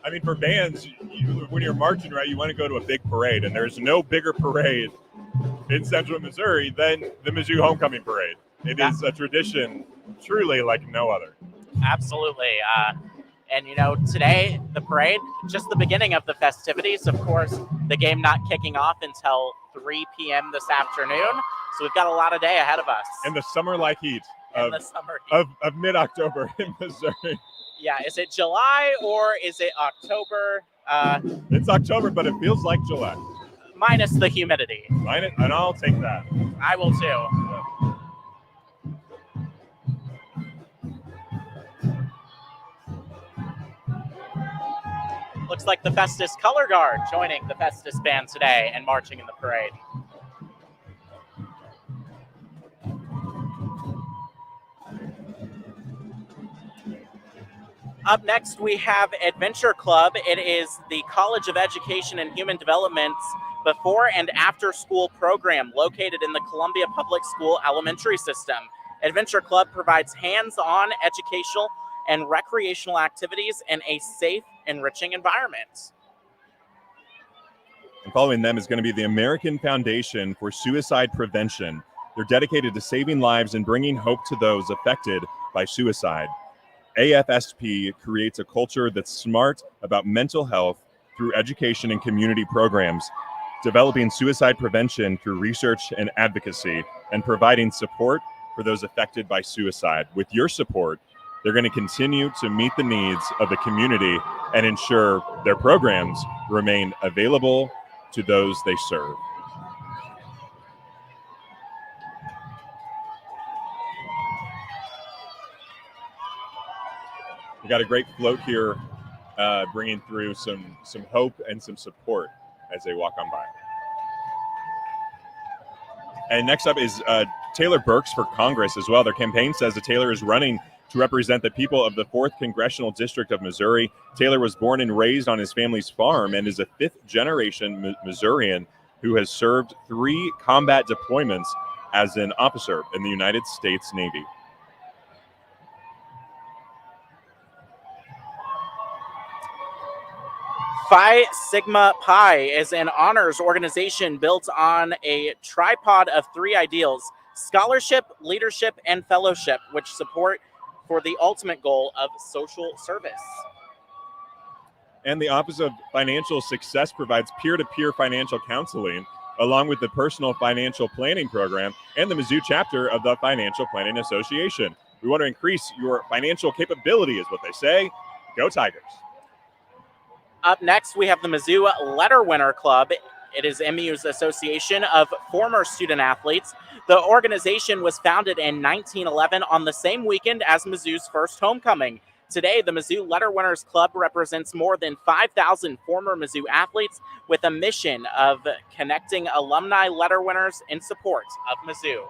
I mean, for bands, when you're marching, right, you want to go to a big parade, and there's no bigger parade in Central Missouri than the Mizzou Homecoming Parade. It is a tradition truly like no other. Absolutely. And, you know, today, the parade, just the beginning of the festivities. Of course, the game not kicking off until 3 p.m. this afternoon. So we've got a lot of day ahead of us. In the summer-like heat of mid-October in Missouri. Yeah, is it July or is it October? It's October, but it feels like July. Minus the humidity. And I'll take that. I will too. Looks like the Festus Color Guard joining the Festus Band today and marching in the parade. Up next, we have Adventure Club. It is the College of Education and Human Development's before and after school program located in the Columbia Public School elementary system. Adventure Club provides hands-on educational and recreational activities in a safe, enriching environment. And following them is going to be the American Foundation for Suicide Prevention. They're dedicated to saving lives and bringing hope to those affected by suicide. AFSP creates a culture that's smart about mental health through education and community programs, developing suicide prevention through research and advocacy, and providing support for those affected by suicide. With your support, they're going to continue to meet the needs of the community and ensure their programs remain available to those they serve. We got a great float here, bringing through some hope and some support as they walk on by. And next up is Taylor Burks for Congress as well. Their campaign says that Taylor is running to represent the people of the 4th Congressional District of Missouri. Taylor was born and raised on his family's farm and is a 5th-generation Missourian who has served 3 combat deployments as an officer in the United States Navy. Phi Sigma Pi is an honors organization built on a tripod of 3 ideals: scholarship, leadership, and fellowship, which support for the ultimate goal of social service. And the Office of Financial Success provides peer-to-peer financial counseling, along with the Personal Financial Planning Program and the Mizzou chapter of the Financial Planning Association. We want to increase your financial capability, is what they say. Go Tigers. Up next, we have the Mizzou Letter Winner Club. It is MU's association of former student athletes. The organization was founded in 1911 on the same weekend as Mizzou's first homecoming. Today, the Mizzou Letter Winners Club represents more than 5,000 former Mizzou athletes with a mission of connecting alumni letter winners in support of Mizzou.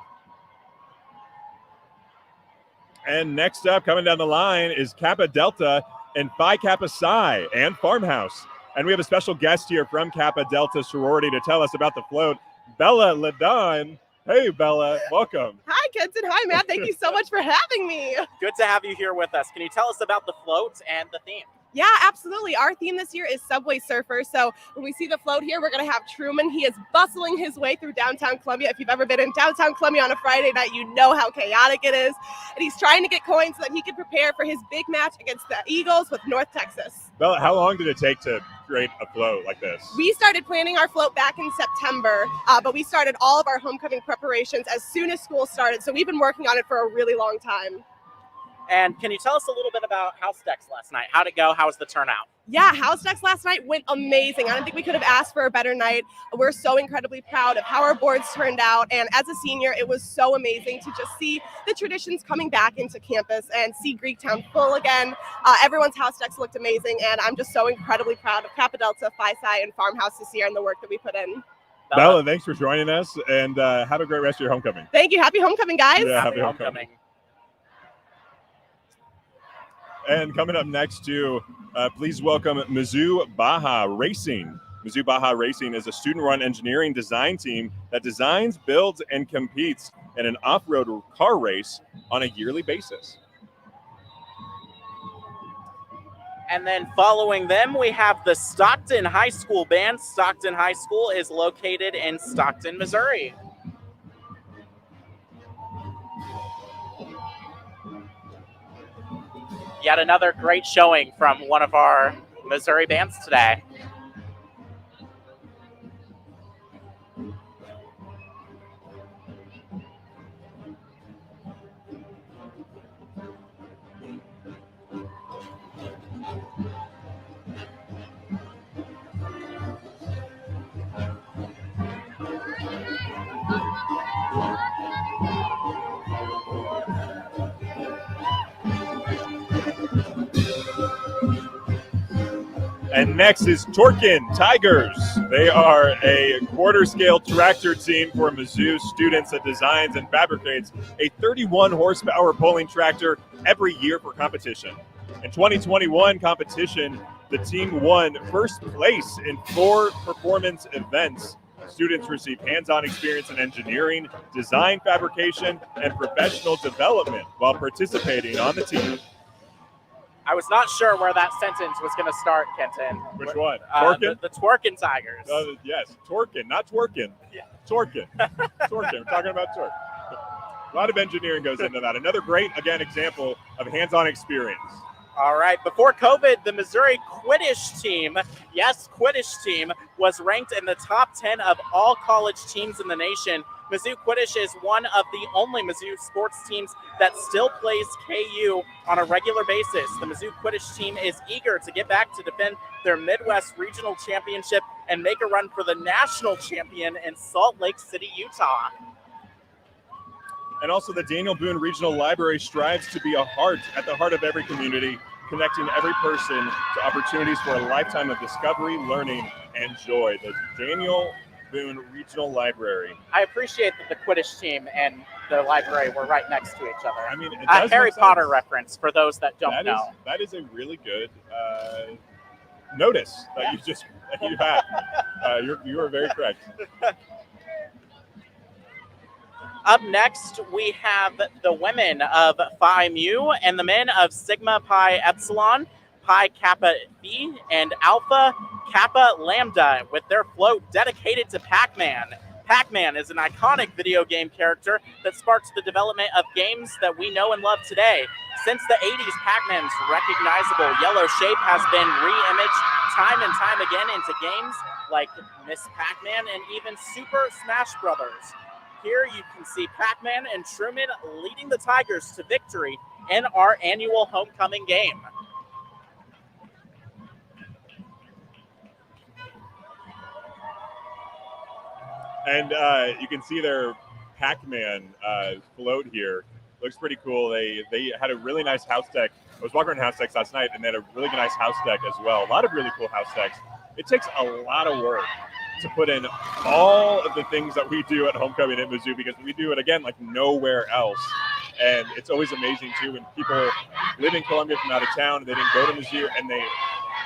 And next up, coming down the line, is Kappa Delta and Phi Kappa Psi and Farmhouse. And we have a special guest here from Kappa Delta sorority to tell us about the float, Bella Ladon. Hey, Bella, welcome. Hi, Kenton. Hi, Matt. Thank you so much for having me. Good to have you here with us. Can you tell us about the float and the theme? Yeah, absolutely. Our theme this year is Subway Surfer. So when we see the float here, we're going to have Truman. He is bustling his way through downtown Columbia. If you've ever been in downtown Columbia on a Friday night, you know how chaotic it is. And he's trying to get coins so that he can prepare for his big match against the Eagles with North Texas. Bella, how long did it take to create a float like this? We started planning our float back in September, but we started all of our homecoming preparations as soon as school started. So we've been working on it for a really long time. And can you tell us a little bit about House Decks last night? How'd it go? How was the turnout? Yeah, House Decks last night went amazing. I don't think we could have asked for a better night. We're so incredibly proud of how our boards turned out. And as a senior, it was so amazing to just see the traditions coming back into campus and see Greektown full again. Everyone's House Decks looked amazing. And I'm just so incredibly proud of Kappa Delta, Phi Psi, and Farmhouse this year and the work that we put in. Bella, thanks for joining us, and have a great rest of your homecoming. Thank you. Happy homecoming, guys. Yeah, happy homecoming. And coming up next, please welcome Mizzou Baja Racing. Mizzou Baja Racing is a student-run engineering design team that designs, builds, and competes in an off-road car race on a yearly basis. And then following them, we have the Stockton High School Band. Stockton High School is located in Stockton, Missouri. Yet another great showing from one of our Missouri bands today. And next is Torkin Tigers. They are a quarter-scale tractor team for Mizzou students that designs and fabricates a 31-horsepower pulling tractor every year for competition. In 2021 competition, the team won first place in 4 performance events. Students receive hands-on experience in engineering, design, fabrication, and professional development while participating on the team. I was not sure where that sentence was going to start, Kenton. Which one? Torkin? The Twerkin Tigers. Yes, Torkin, not Twerkin. Yeah. Torkin. Torkin. We're talking about Torkin. A lot of engineering goes into that. Another great, again, example of hands-on experience. All right. Before COVID, the Missouri Quidditch team, yes, Quidditch team, was ranked in the top 10 of all college teams in the nation. Mizzou Quidditch is one of the only Mizzou sports teams that still plays KU on a regular basis. The Mizzou Quidditch team is eager to get back to defend their Midwest Regional Championship and make a run for the national champion in Salt Lake City, Utah. And also the Daniel Boone Regional Library strives to be at the heart of every community, connecting every person to opportunities for a lifetime of discovery, learning, and joy. The Daniel Boone Regional Library. I appreciate that the Quidditch team and the library were right next to each other. I mean, it a does Harry make sense. Potter reference for those that don't know. That is a really good notice that you had. You are very correct. Up next, we have the women of Phi Mu and the men of Sigma Pi Epsilon, Pi Kappa Phi, and Alpha Kappa Lambda with their float dedicated to Pac-Man. Pac-Man is an iconic video game character that sparked the development of games that we know and love today. Since the 80s, Pac-Man's recognizable yellow shape has been re-imaged time and time again into games like Miss Pac-Man and even Super Smash Brothers. Here you can see Pac-Man and Truman leading the Tigers to victory in our annual homecoming game. And you can see their Pac-Man float here. Looks pretty cool. They had a really nice house deck I was walking around house decks last night, and they had a really nice house deck as well. A lot of really cool house decks. It takes a lot of work to put in all of the things that we do at homecoming at Mizzou, because we do it, again, like nowhere else. And it's always amazing, too, when people live in Columbia from out of town and they didn't go to Mizzou and they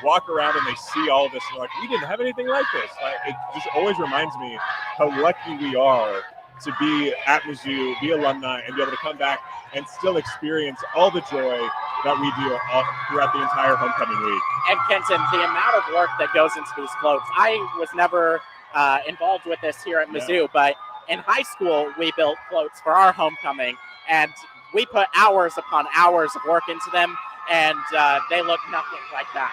walk around and they see all of this and they're like, we didn't have anything like this. It just always reminds me how lucky we are to be at Mizzou, be alumni, and be able to come back and still experience all the joy that we do all throughout the entire homecoming week. And Kenton, the amount of work that goes into these floats. I was never involved with this here at Mizzou, but in high school, we built floats for our homecoming, and we put hours upon hours of work into them, and they look nothing like that.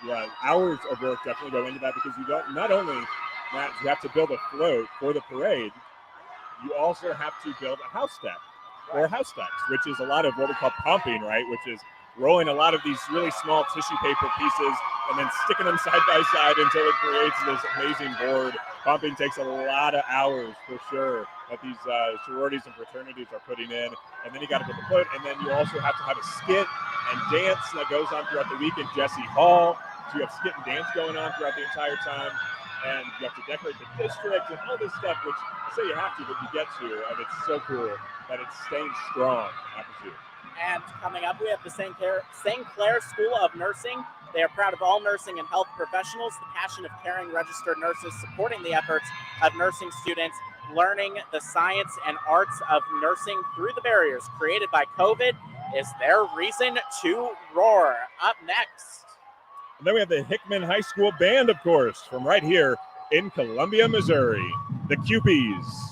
Yeah, hours of work definitely go into that, because you don't, not only, Matt, you have to build a float for the parade, you also have to build a house deck or house decks, which is a lot of what we call pumping, right? Which is rolling a lot of these really small tissue paper pieces and then sticking them side by side until it creates this amazing board. Pumping takes a lot of hours for sure that these sororities and fraternities are putting in. And then you got to put the float, and then you also have to have a skit and dance that goes on throughout the week in Jesse Hall. So you have skit and dance going on throughout the entire time. And you have to decorate the district and all this stuff, which I say you have to, but you get to. And it's so cool that it's staying strong at Mizzou. And coming up, we have the St. Clair School of Nursing. They are proud of all nursing and health professionals, the passion of caring registered nurses, supporting the efforts of nursing students, learning the science and arts of nursing through the barriers created by COVID is their reason to roar. Up next. And then we have the Hickman High School Band, of course, from right here in Columbia, Missouri, the Cupies.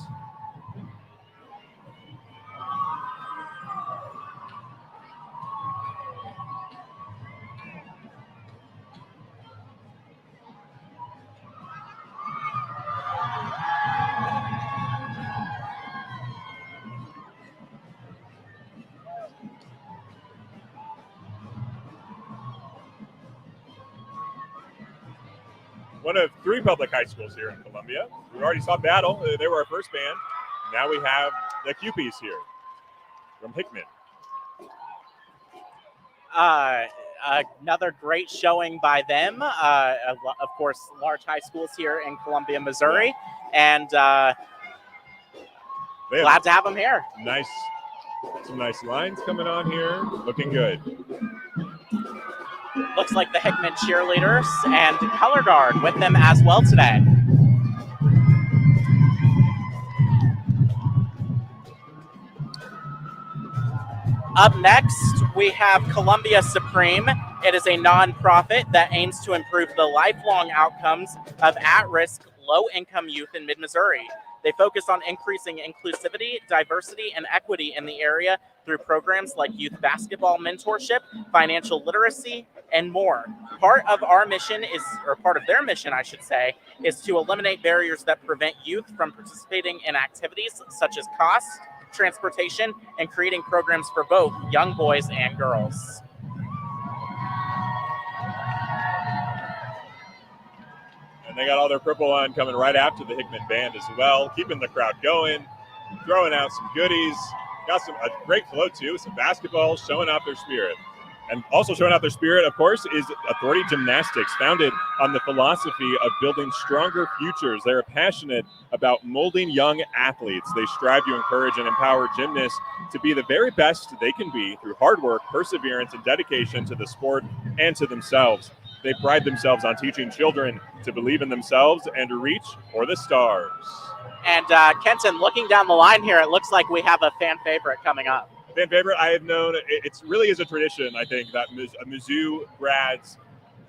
One of three public high schools here in Columbia. We already saw Battle. They were our first band. Now we have the Cupies here from Hickman. Another great showing by them. Of course, large high schools here in Columbia, Missouri. And glad to have them here. Nice. Some nice lines coming on here. Looking good. Looks like the Hickman cheerleaders and color guard with them as well today. Up next, we have Columbia Supreme. It is a nonprofit that aims to improve the lifelong outcomes of at-risk, low-income youth in mid-Missouri. They focus on increasing inclusivity, diversity, and equity in the area through programs like youth basketball mentorship, financial literacy, and more. Part of their mission, I should say, is to eliminate barriers that prevent youth from participating in activities such as cost, transportation, and creating programs for both young boys and girls. And they got all their purple on coming right after the Hickman Band as well, keeping the crowd going, throwing out some goodies. Got a great flow, too, some basketball, showing off their spirit. And also showing out their spirit, of course, is Authority Gymnastics, founded on the philosophy of building stronger futures. They're passionate about molding young athletes. They strive to encourage and empower gymnasts to be the very best they can be through hard work, perseverance, and dedication to the sport and to themselves. They pride themselves on teaching children to believe in themselves and to reach for the stars. And Kenton, looking down the line here, it looks like we have a fan favorite coming up. Fan favorite, I have known, it really is a tradition, I think, that Mizzou grads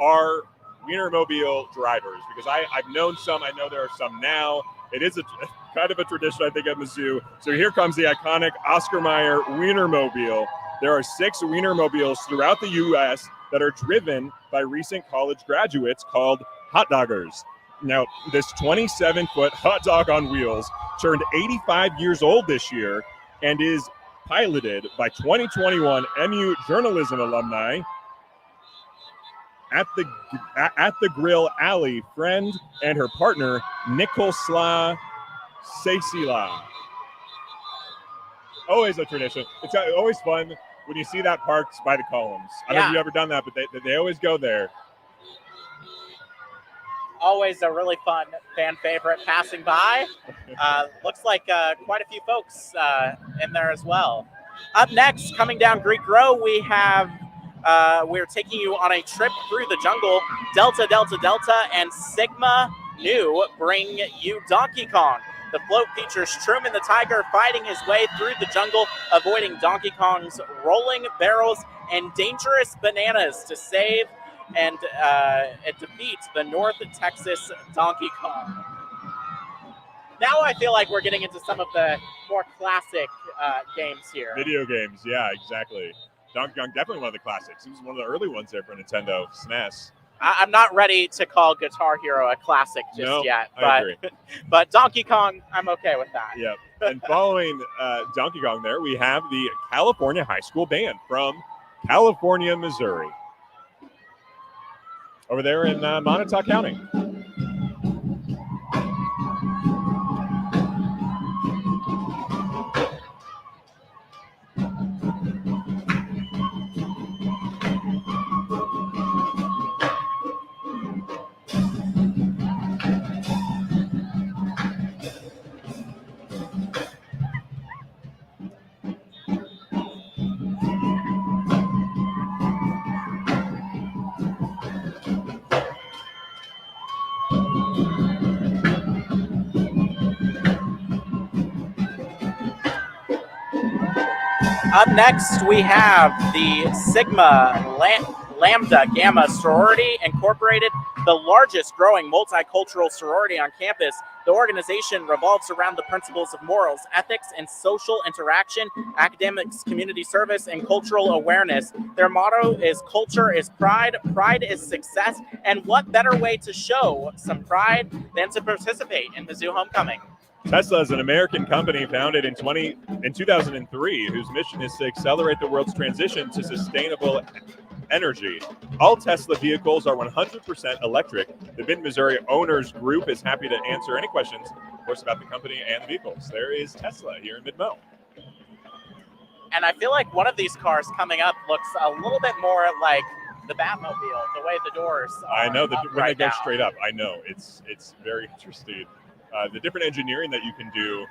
are Wienermobile drivers, because I've known some, I know there are some now. It is a kind of a tradition, I think, at Mizzou. So here comes the iconic Oscar Mayer Wienermobile. There are 6 Wienermobiles throughout the U.S. that are driven by recent college graduates called hot doggers. Now, this 27-foot hot dog on wheels turned 85 years old this year and is piloted by 2021 MU journalism alumni at the grill alley, friend and her partner Nikolsla Sasila. Always a tradition. It's always fun when you see that parked by the columns. I don't know if you've ever done that, but they always go there. Always a really fun fan favorite passing by. Looks like quite a few folks in there as well. Up next, coming down Greek Row, we have we're taking you on a trip through the jungle. Delta, Delta, Delta, and Sigma Nu bring you Donkey Kong. The float features Truman the Tiger fighting his way through the jungle, avoiding Donkey Kong's rolling barrels and dangerous bananas to save and defeat the North Texas Donkey Kong. Now I feel like we're getting into some of the more classic games here. Video games, yeah, exactly. Donkey Kong, definitely one of the classics. He was one of the early ones there for Nintendo SNES. I'm not ready to call Guitar Hero a classic just yet, but Donkey Kong, I'm okay with that. Yep. And following Donkey Kong there, we have the California High School Band from California, Missouri. Over there in Montauk County. Up next, we have the Sigma Lambda Gamma Sorority Incorporated, the largest growing multicultural sorority on campus. The organization revolves around the principles of morals, ethics, and social interaction, academics, community service, and cultural awareness. Their motto is culture is pride, pride is success, and what better way to show some pride than to participate in Mizzou Homecoming? Tesla is an American company founded in 2003 whose mission is to accelerate the world's transition to sustainable energy. All Tesla vehicles are 100% electric. The Mid-Missouri Owners Group is happy to answer any questions, of course, about the company and the vehicles. There is Tesla here in Mid-Mo. And I feel like one of these cars coming up looks a little bit more like the Batmobile, the way the doors are. I know, when they go now. straight up, I know. It's very interesting. The different engineering that you can do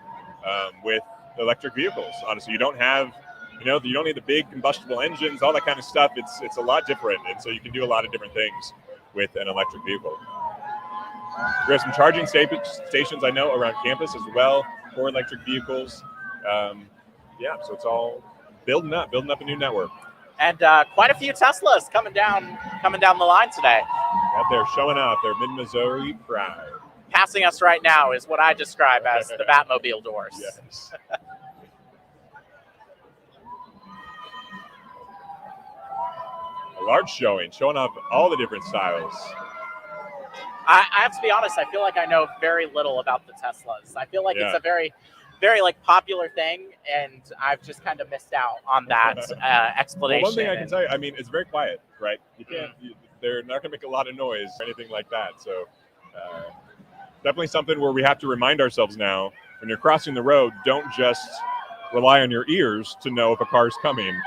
with electric vehicles. Honestly, you don't have, you don't need the big combustible engines, all that kind of stuff. It's a lot different, and so you can do a lot of different things with an electric vehicle. There are some charging stations I know around campus as well for electric vehicles. So it's all building up a new network. And quite a few Teslas coming down the line today. Out there showing off their Mid-Missouri pride. Passing us right now is what I describe as the Batmobile doors. Yes. A large showing off all the different styles. I have to be honest, I feel like I know very little about the Teslas. I feel like it's a very, very popular thing, and I've just kind of missed out on that explanation. Well, one thing I can tell you, it's very quiet, right? You can't. They're not going to make a lot of noise or anything like that. So definitely something where we have to remind ourselves now, when you're crossing the road, don't just rely on your ears to know if a car's coming.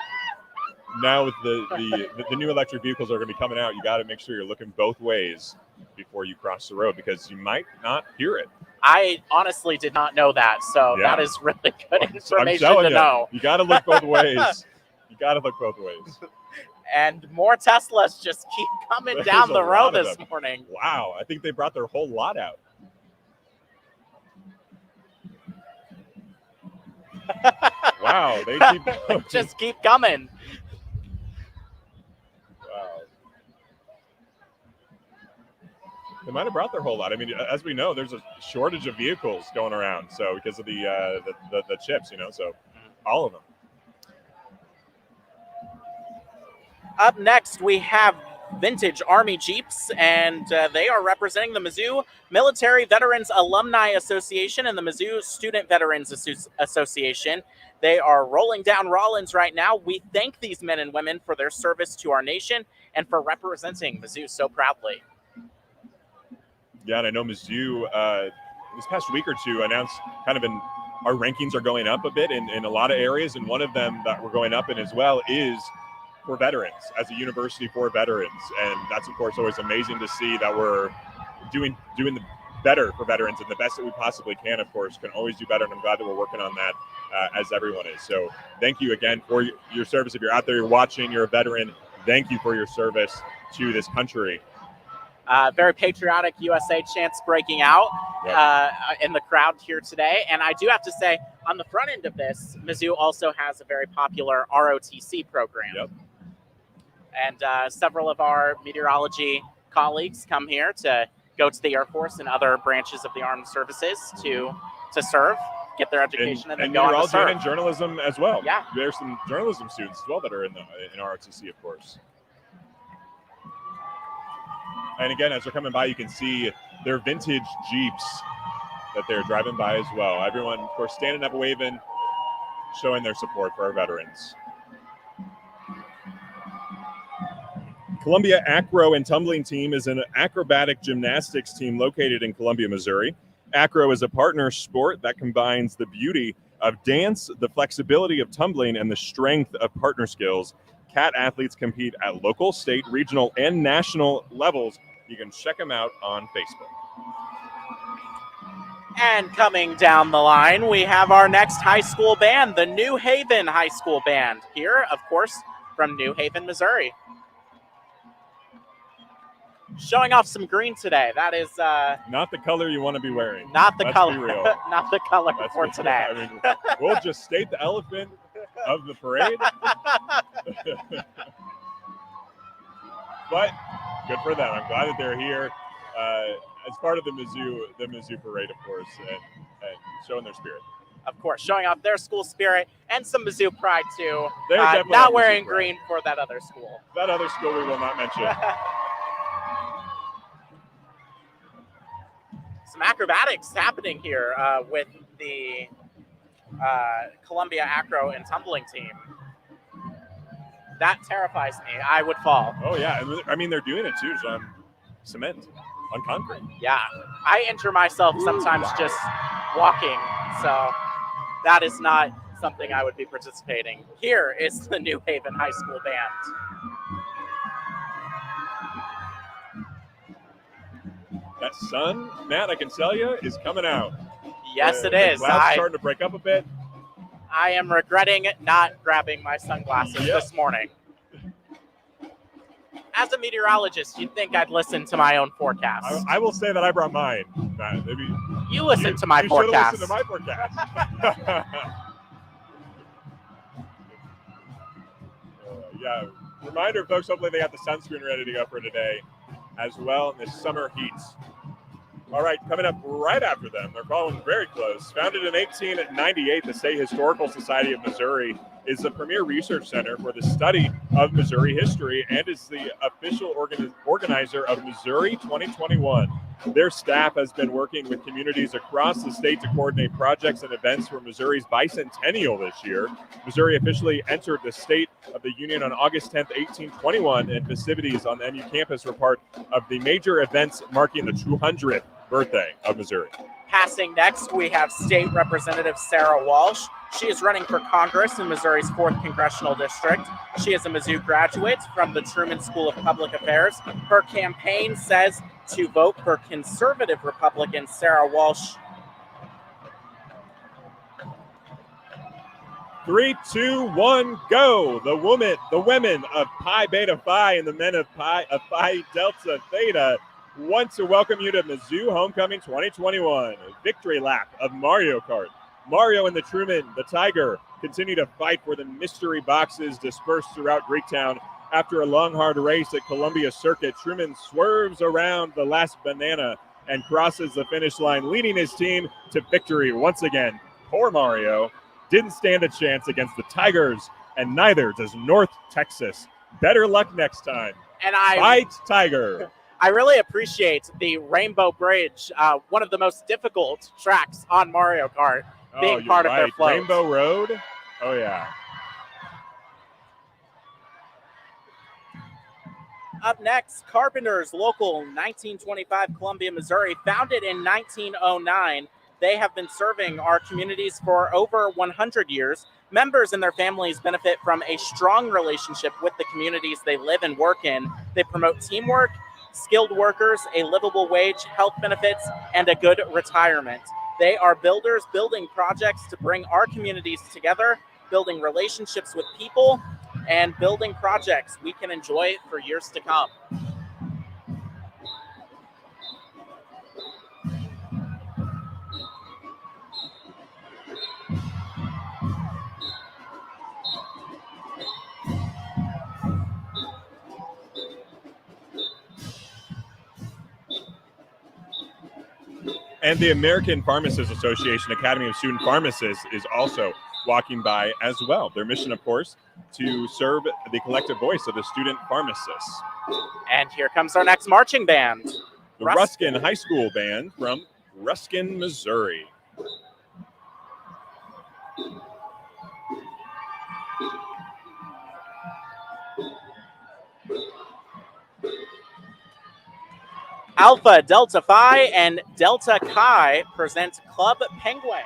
Now with the new electric vehicles are going to be coming out, you got to make sure you're looking both ways before you cross the road, because you might not hear it. I honestly did not know that, so that is really good information to know. You got to look both ways. And more Teslas just keep coming down the road this morning. Wow, I think they brought their whole lot out. Wow, they just keep coming. Wow. They might have brought their whole lot. As we know, there's a shortage of vehicles going around, so because of the chips, so all of them. Up next, we have Vintage Army Jeeps, and they are representing the Mizzou Military Veterans Alumni Association and the Mizzou Student Veterans Association. They are rolling down Rollins right now. We thank these men and women for their service to our nation and for representing Mizzou so proudly. Yeah, and I know Mizzou this past week or two announced kind of our rankings are going up a bit in a lot of areas, and one of them that we're going up in as well is for veterans, as a university for veterans. And that's, of course, always amazing to see that we're doing the better for veterans, and the best that we possibly can, of course, can always do better. And I'm glad that we're working on that as everyone is. So thank you again for your service. If you're out there, you're watching, you're a veteran, thank you for your service to this country. Very patriotic USA chants breaking out in the crowd here today. And I do have to say, on the front end of this, Mizzou also has a very popular ROTC program. Yep. And several of our meteorology colleagues come here to go to the Air Force and other branches of the armed services to serve, get their education, and then go on to serve. And you're all doing journalism as well. Yeah. There's some journalism students as well that are in ROTC, of course. And again, as they're coming by, you can see their vintage Jeeps that they're driving by as well. Everyone, of course, standing up, waving, showing their support for our veterans. Columbia Acro and Tumbling Team is an acrobatic gymnastics team located in Columbia, Missouri. Acro is a partner sport that combines the beauty of dance, the flexibility of tumbling, and the strength of partner skills. CAT athletes compete at local, state, regional, and national levels. You can check them out on Facebook. And coming down the line, we have our next high school band, the New Haven High School Band, here, of course, from New Haven, Missouri. Showing off some green today. That is not the color you want to be wearing. Not the color. Be real. Not the color for today. I mean, we'll just state the elephant of the parade. But good for them. I'm glad that they're here as part of the Mizzou parade, of course, and showing their spirit. Of course, showing off their school spirit and some Mizzou pride too. They're not wearing green for that other school. That other school we will not mention. Some acrobatics happening here with the Columbia Acro and Tumbling Team. That terrifies me. I would fall. Oh, yeah. I mean, they're doing it, too, on cement, on concrete. Yeah. I injure myself sometimes just walking, so that is not something I would be participating. Here is the New Haven High School Band. That sun, Matt, I can tell you, is coming out. Yes, it is. The clouds starting to break up a bit. I am regretting not grabbing my sunglasses this morning. As a meteorologist, you'd think I'd listen to my own forecast. I will say that I brought mine, Matt. Maybe you listen to my forecast. You should have listened to my forecast. Yeah. Reminder, folks, hopefully they got the sunscreen ready to go for today as well in the summer heat. All right, coming up right after them, they're following very close. Founded in 1898, the State Historical Society of Missouri is the premier research center for the study of Missouri history and is the official organizer of Missouri 2021. Their staff has been working with communities across the state to coordinate projects and events for Missouri's bicentennial this year. Missouri officially entered the State of the Union on August 10th, 1821, and festivities on the NU campus were part of the major events marking the 200th birthday of Missouri. Passing next, we have State Representative Sarah Walsh. She is running for Congress in Missouri's 4th Congressional District. She is a Mizzou graduate from the Truman School of Public Affairs. Her campaign says to vote for conservative Republican Sarah Walsh. 3, 2, 1, go! The women of Pi Beta Phi and the men of Phi Delta Theta want to welcome you to Mizzou Homecoming 2021, a victory lap of Mario Kart. Mario and the Truman, the Tiger, continue to fight for the mystery boxes dispersed throughout Greektown. After a long, hard race at Columbia Circuit, Truman swerves around the last banana and crosses the finish line, leading his team to victory once again. Poor Mario didn't stand a chance against the Tigers, and neither does North Texas. Better luck next time. And Fight Tiger. I really appreciate the Rainbow Bridge, one of the most difficult tracks on Mario Kart, being part of their float. Rainbow Road? Oh, yeah. Up next, Carpenters, local 1925 Columbia, Missouri, founded in 1909. They have been serving our communities for over 100 years. Members and their families benefit from a strong relationship with the communities they live and work in. They promote teamwork, skilled workers, a livable wage, health benefits, and a good retirement. They are builders building projects to bring our communities together, building relationships with people, and building projects we can enjoy for years to come. And the American Pharmacists Association Academy of Student Pharmacists is also walking by as well. Their mission, of course, to serve the collective voice of the student pharmacists. And here comes our next marching band. The Ruskin High School Band from Ruskin, Missouri. Alpha, Delta Phi, and Delta Chi present Club Penguin.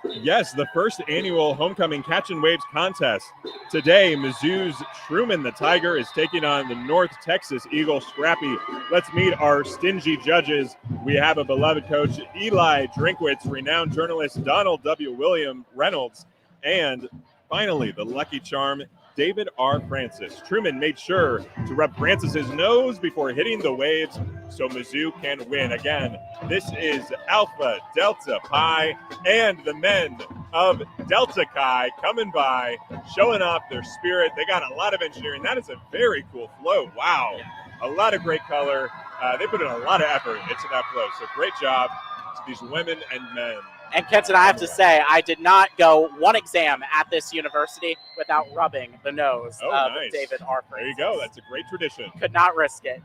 Yes, the first annual Homecoming Catch and Waves contest. Today, Mizzou's Truman the Tiger is taking on the North Texas Eagle Scrappy. Let's meet our stingy judges. We have a beloved coach, Eli Drinkwitz, renowned journalist Donald W. William Reynolds, and finally, the lucky charm, David R. Francis. Truman made sure to rub Francis's nose before hitting the waves so Mizzou can win. Again, this is Alpha, Delta, Pi, and the men of Delta Chi coming by, showing off their spirit. They got a lot of engineering. That is a very cool float. Wow. A lot of great color. They put in a lot of effort into that float. So great job to these women and men. And Kenton, I have to say, I did not go one exam at this university without rubbing the nose of nice. David R. Francis. There you go. That's a great tradition. Could not risk it.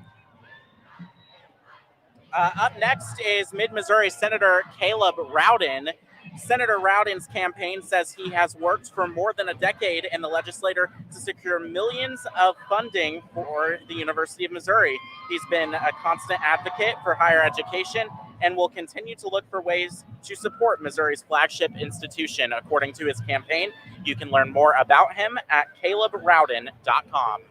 Up next is Mid-Missouri Senator Caleb Rowden. Senator Rowden's campaign says he has worked for more than a decade in the legislature to secure millions of funding for the University of Missouri. He's been a constant advocate for higher education and will continue to look for ways to support Missouri's flagship institution. According to his campaign, you can learn more about him at calebrowden.com.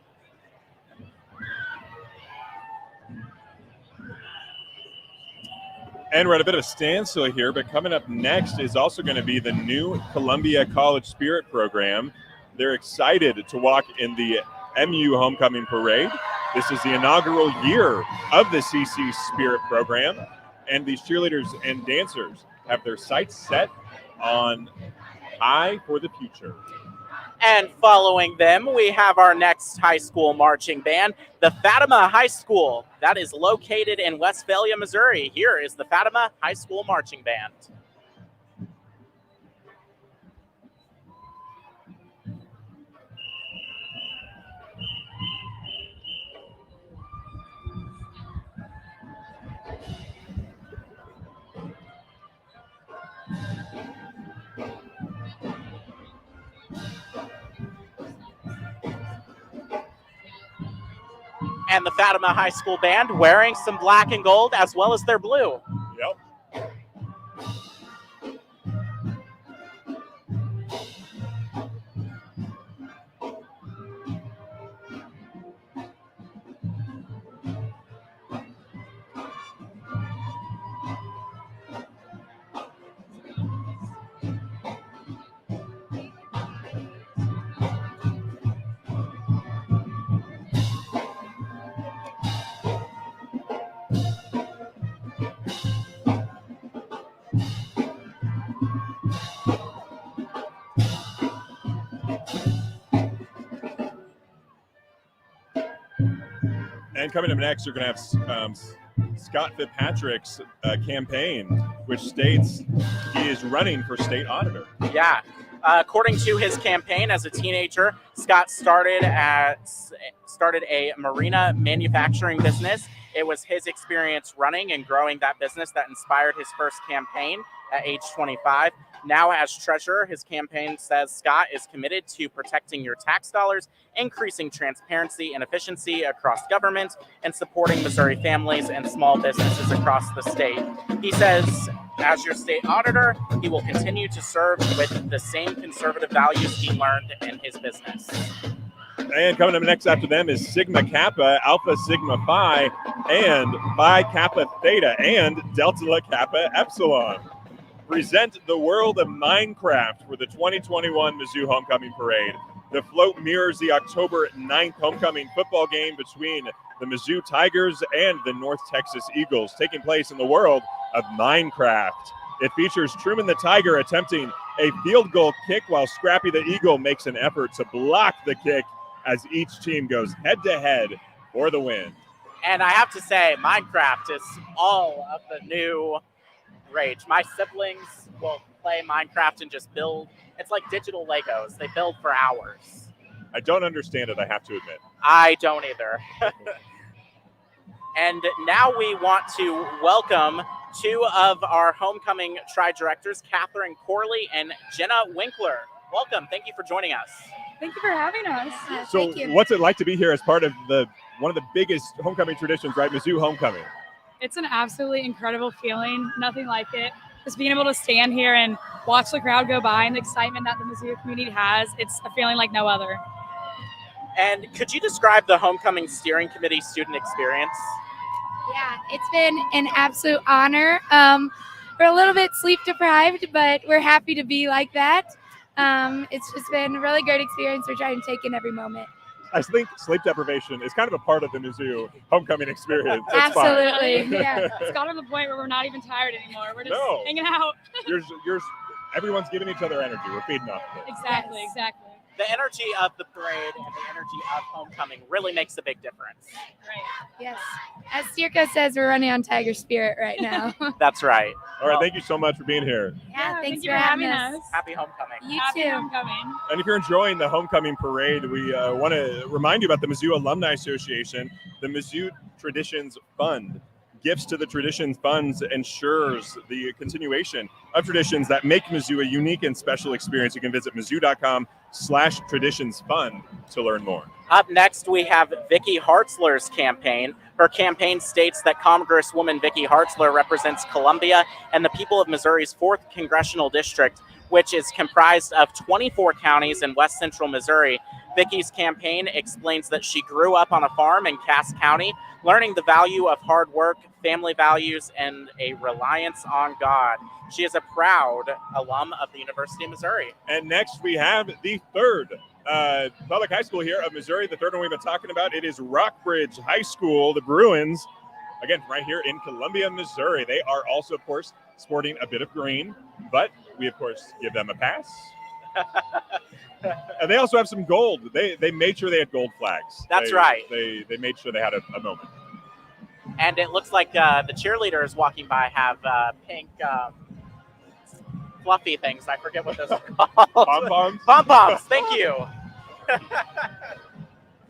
And we're at a bit of a standstill here, but coming up next is also going to be the new Columbia College Spirit program. They're excited to walk in the MU Homecoming Parade. This is the inaugural year of the CC Spirit program, and these cheerleaders and dancers have their sights set on high for the future. And following them, we have our next high school marching band, the Fatima High School. That is located in Westphalia, Missouri. Here is the Fatima High School Marching Band. And the Fatima High School Band wearing some black and gold as well as their blue. Yep. And coming up next, you're going to have Scott Fitzpatrick's campaign, which states he is running for state auditor. Yeah. According to his campaign as a teenager, Scott started a marina manufacturing business. It was his experience running and growing that business that inspired his first campaign at age 25. Now, as treasurer, his campaign says Scott is committed to protecting your tax dollars, increasing transparency and efficiency across government, and supporting Missouri families and small businesses across the state. He says, as your state auditor, he will continue to serve with the same conservative values he learned in his business. And coming up next after them is Sigma Kappa, Alpha Sigma Phi, and Phi Kappa Theta, and Delta Kappa Epsilon. Present the world of Minecraft for the 2021 Mizzou Homecoming Parade. The float mirrors the October 9th homecoming football game between the Mizzou Tigers and the North Texas Eagles, taking place in the world of Minecraft. It features Truman the Tiger attempting a field goal kick while Scrappy the Eagle makes an effort to block the kick as each team goes head-to-head for the win. And I have to say, Minecraft is all of the new rage. My siblings will play Minecraft and just build. It's like digital Legos. They build for hours. I don't understand it, I have to admit. I don't either. And now we want to welcome two of our homecoming tri-directors, Catherine Corley and Jenna Winkler. Welcome. Thank you for joining us. Thank you for having us. So what's it like to be here as part of one of the biggest homecoming traditions, right? Mizzou Homecoming. It's an absolutely incredible feeling. Nothing like it. Just being able to stand here and watch the crowd go by and the excitement that the Mizzou community has, it's a feeling like no other. And could you describe the homecoming steering committee student experience? Yeah, it's been an absolute honor. We're a little bit sleep deprived, but we're happy to be like that. It's just been a really great experience. We're trying to take in every moment. I think sleep deprivation is kind of a part of the Mizzou homecoming experience. It's Absolutely. fine. Yeah, it's gotten to the point where we're not even tired anymore. We're just hanging out. Everyone's giving each other energy. We're feeding off of it. Exactly. The energy of the parade and the energy of homecoming really makes a big difference. Right. Yes. As Stirka says, we're running on Tiger Spirit right now. That's right. All right, thank you so much for being here. Yeah, thanks you for having us. Happy homecoming. You Happy too. homecoming. And if you're enjoying the homecoming parade, we want to remind you about the Mizzou Alumni Association, the Mizzou Traditions Fund. Gifts to the Traditions Funds ensures the continuation of traditions that make Mizzou a unique and special experience. You can visit mizzou.com/traditionsfund to learn more. Up next, we have Vicky Hartzler's campaign. Her campaign states that Congresswoman Vicky Hartzler represents Columbia and the people of Missouri's 4th Congressional District, which is comprised of 24 counties in west central Missouri. Vicky's campaign explains that she grew up on a farm in Cass County, learning the value of hard work, family values, and a reliance on God. She is a proud alum of the University of Missouri. And next we have the third public high school here of Missouri, the third one we've been talking about. It is Rockbridge High School, the Bruins, again, right here in Columbia, Missouri. They are also, of course, sporting a bit of green, but we, of course, give them a pass. And they also have some gold. They made sure they had gold flags. That's right. They made sure they had a moment. And it looks like the cheerleaders walking by have pink fluffy things. I forget what those are called. Pom-poms? Pom-poms, thank you.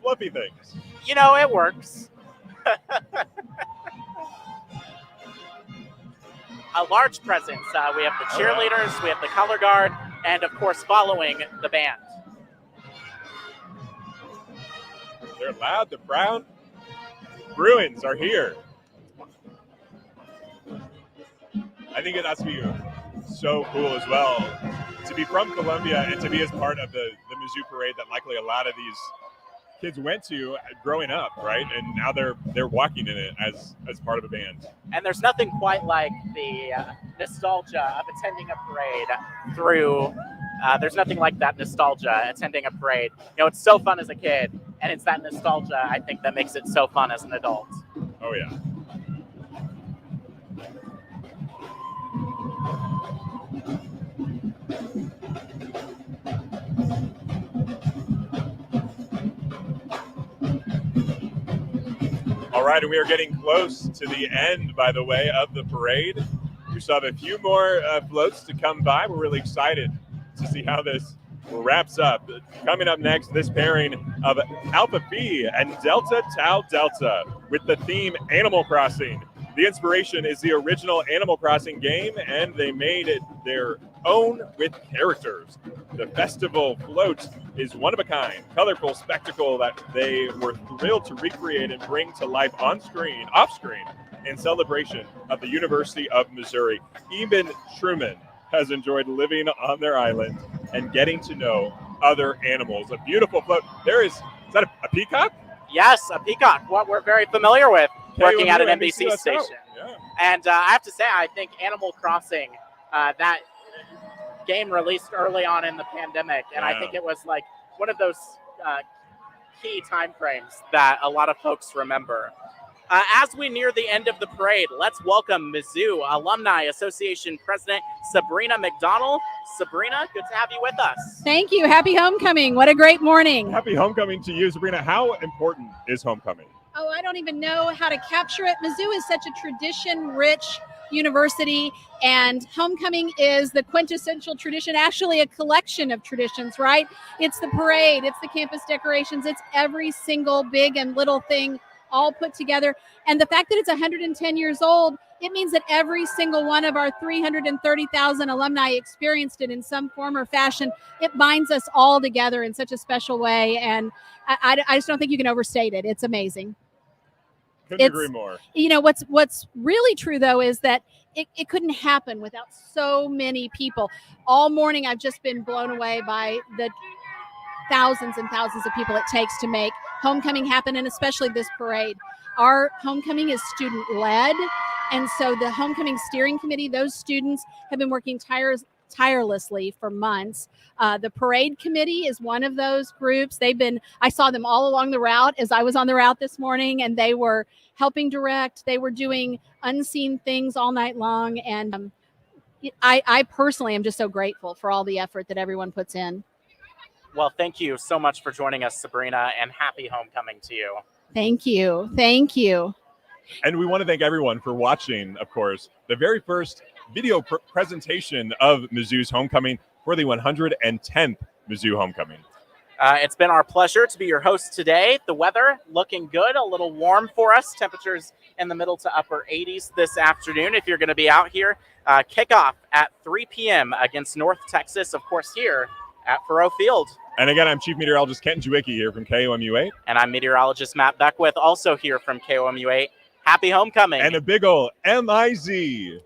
Fluffy things. You know, it works. A large presence. We have the cheerleaders, we have the color guard, and of course following the band. They're loud, they're proud. Bruins are here. I think it has to be so cool as well to be from Columbia and to be as part of the Mizzou parade that likely a lot of these kids went to growing up, right? And now they're walking in it as part of a band. And there's nothing quite like the nostalgia of attending a parade through. There's nothing like that nostalgia attending a parade. You know, it's so fun as a kid, and it's that nostalgia, I think, that makes it so fun as an adult. Oh, yeah. All right, and we are getting close to the end, by the way, of the parade. We still have a few more floats to come by. We're really excited to see how this wraps up. Coming up next, this pairing of Alpha Phi and Delta Tau Delta. with the theme Animal Crossing. The inspiration is the original Animal Crossing game, and they made it their own with characters. The festival float is one of a kind, colorful spectacle that they were thrilled to recreate and bring to life off screen, in celebration of the University of Missouri. Even Truman has enjoyed living on their island and getting to know other animals. A beautiful float. Is that a peacock? Yes, a peacock, what we're very familiar with working at an NBC station. Yeah. And I have to say, I think Animal Crossing, that game released early on in the pandemic, and I think it was like one of those key time frames that a lot of folks remember. As we near the end of the parade, let's welcome Mizzou Alumni Association President Sabrina McDonald. Sabrina, good to have you with us. Thank you. Happy homecoming. What a great morning. Happy homecoming to you, Sabrina. How important is homecoming? Oh, I don't even know how to capture it. Mizzou is such a tradition-rich university, and homecoming is the quintessential tradition, actually a collection of traditions, right? It's the parade, it's the campus decorations, it's every single big and little thing all put together. And the fact that it's 110 years old, it means that every single one of our 330,000 alumni experienced it in some form or fashion. It binds us all together in such a special way, and I just don't think you can overstate it. It's amazing. Couldn't agree more. You know, what's really true, though, is that it couldn't happen without so many people. All morning, I've just been blown away by the thousands and thousands of people it takes to make homecoming happen, and especially this parade. Our homecoming is student-led, and so the homecoming steering committee, those students have been working tirelessly for months. The parade committee is one of those groups. I saw them all along the route as I was on the route this morning, and they were helping direct. They were doing unseen things all night long, and I personally am just so grateful for all the effort that everyone puts in. Well, thank you so much for joining us, Sabrina, and happy homecoming to you. Thank you. Thank you. And we want to thank everyone for watching, of course, the very first video presentation of Mizzou's homecoming for the 110th Mizzou homecoming. It's been our pleasure to be your host today. The weather looking good, a little warm for us. Temperatures in the middle to upper 80s this afternoon. If you're going to be out here, kickoff at 3 p.m. against North Texas, of course, here at Faroe Field. And again, I'm Chief Meteorologist Kenton Jewicki here from KOMU8. And I'm Meteorologist Matt Beckwith, also here from KOMU8. Happy homecoming. And a big ol' M-I-Z.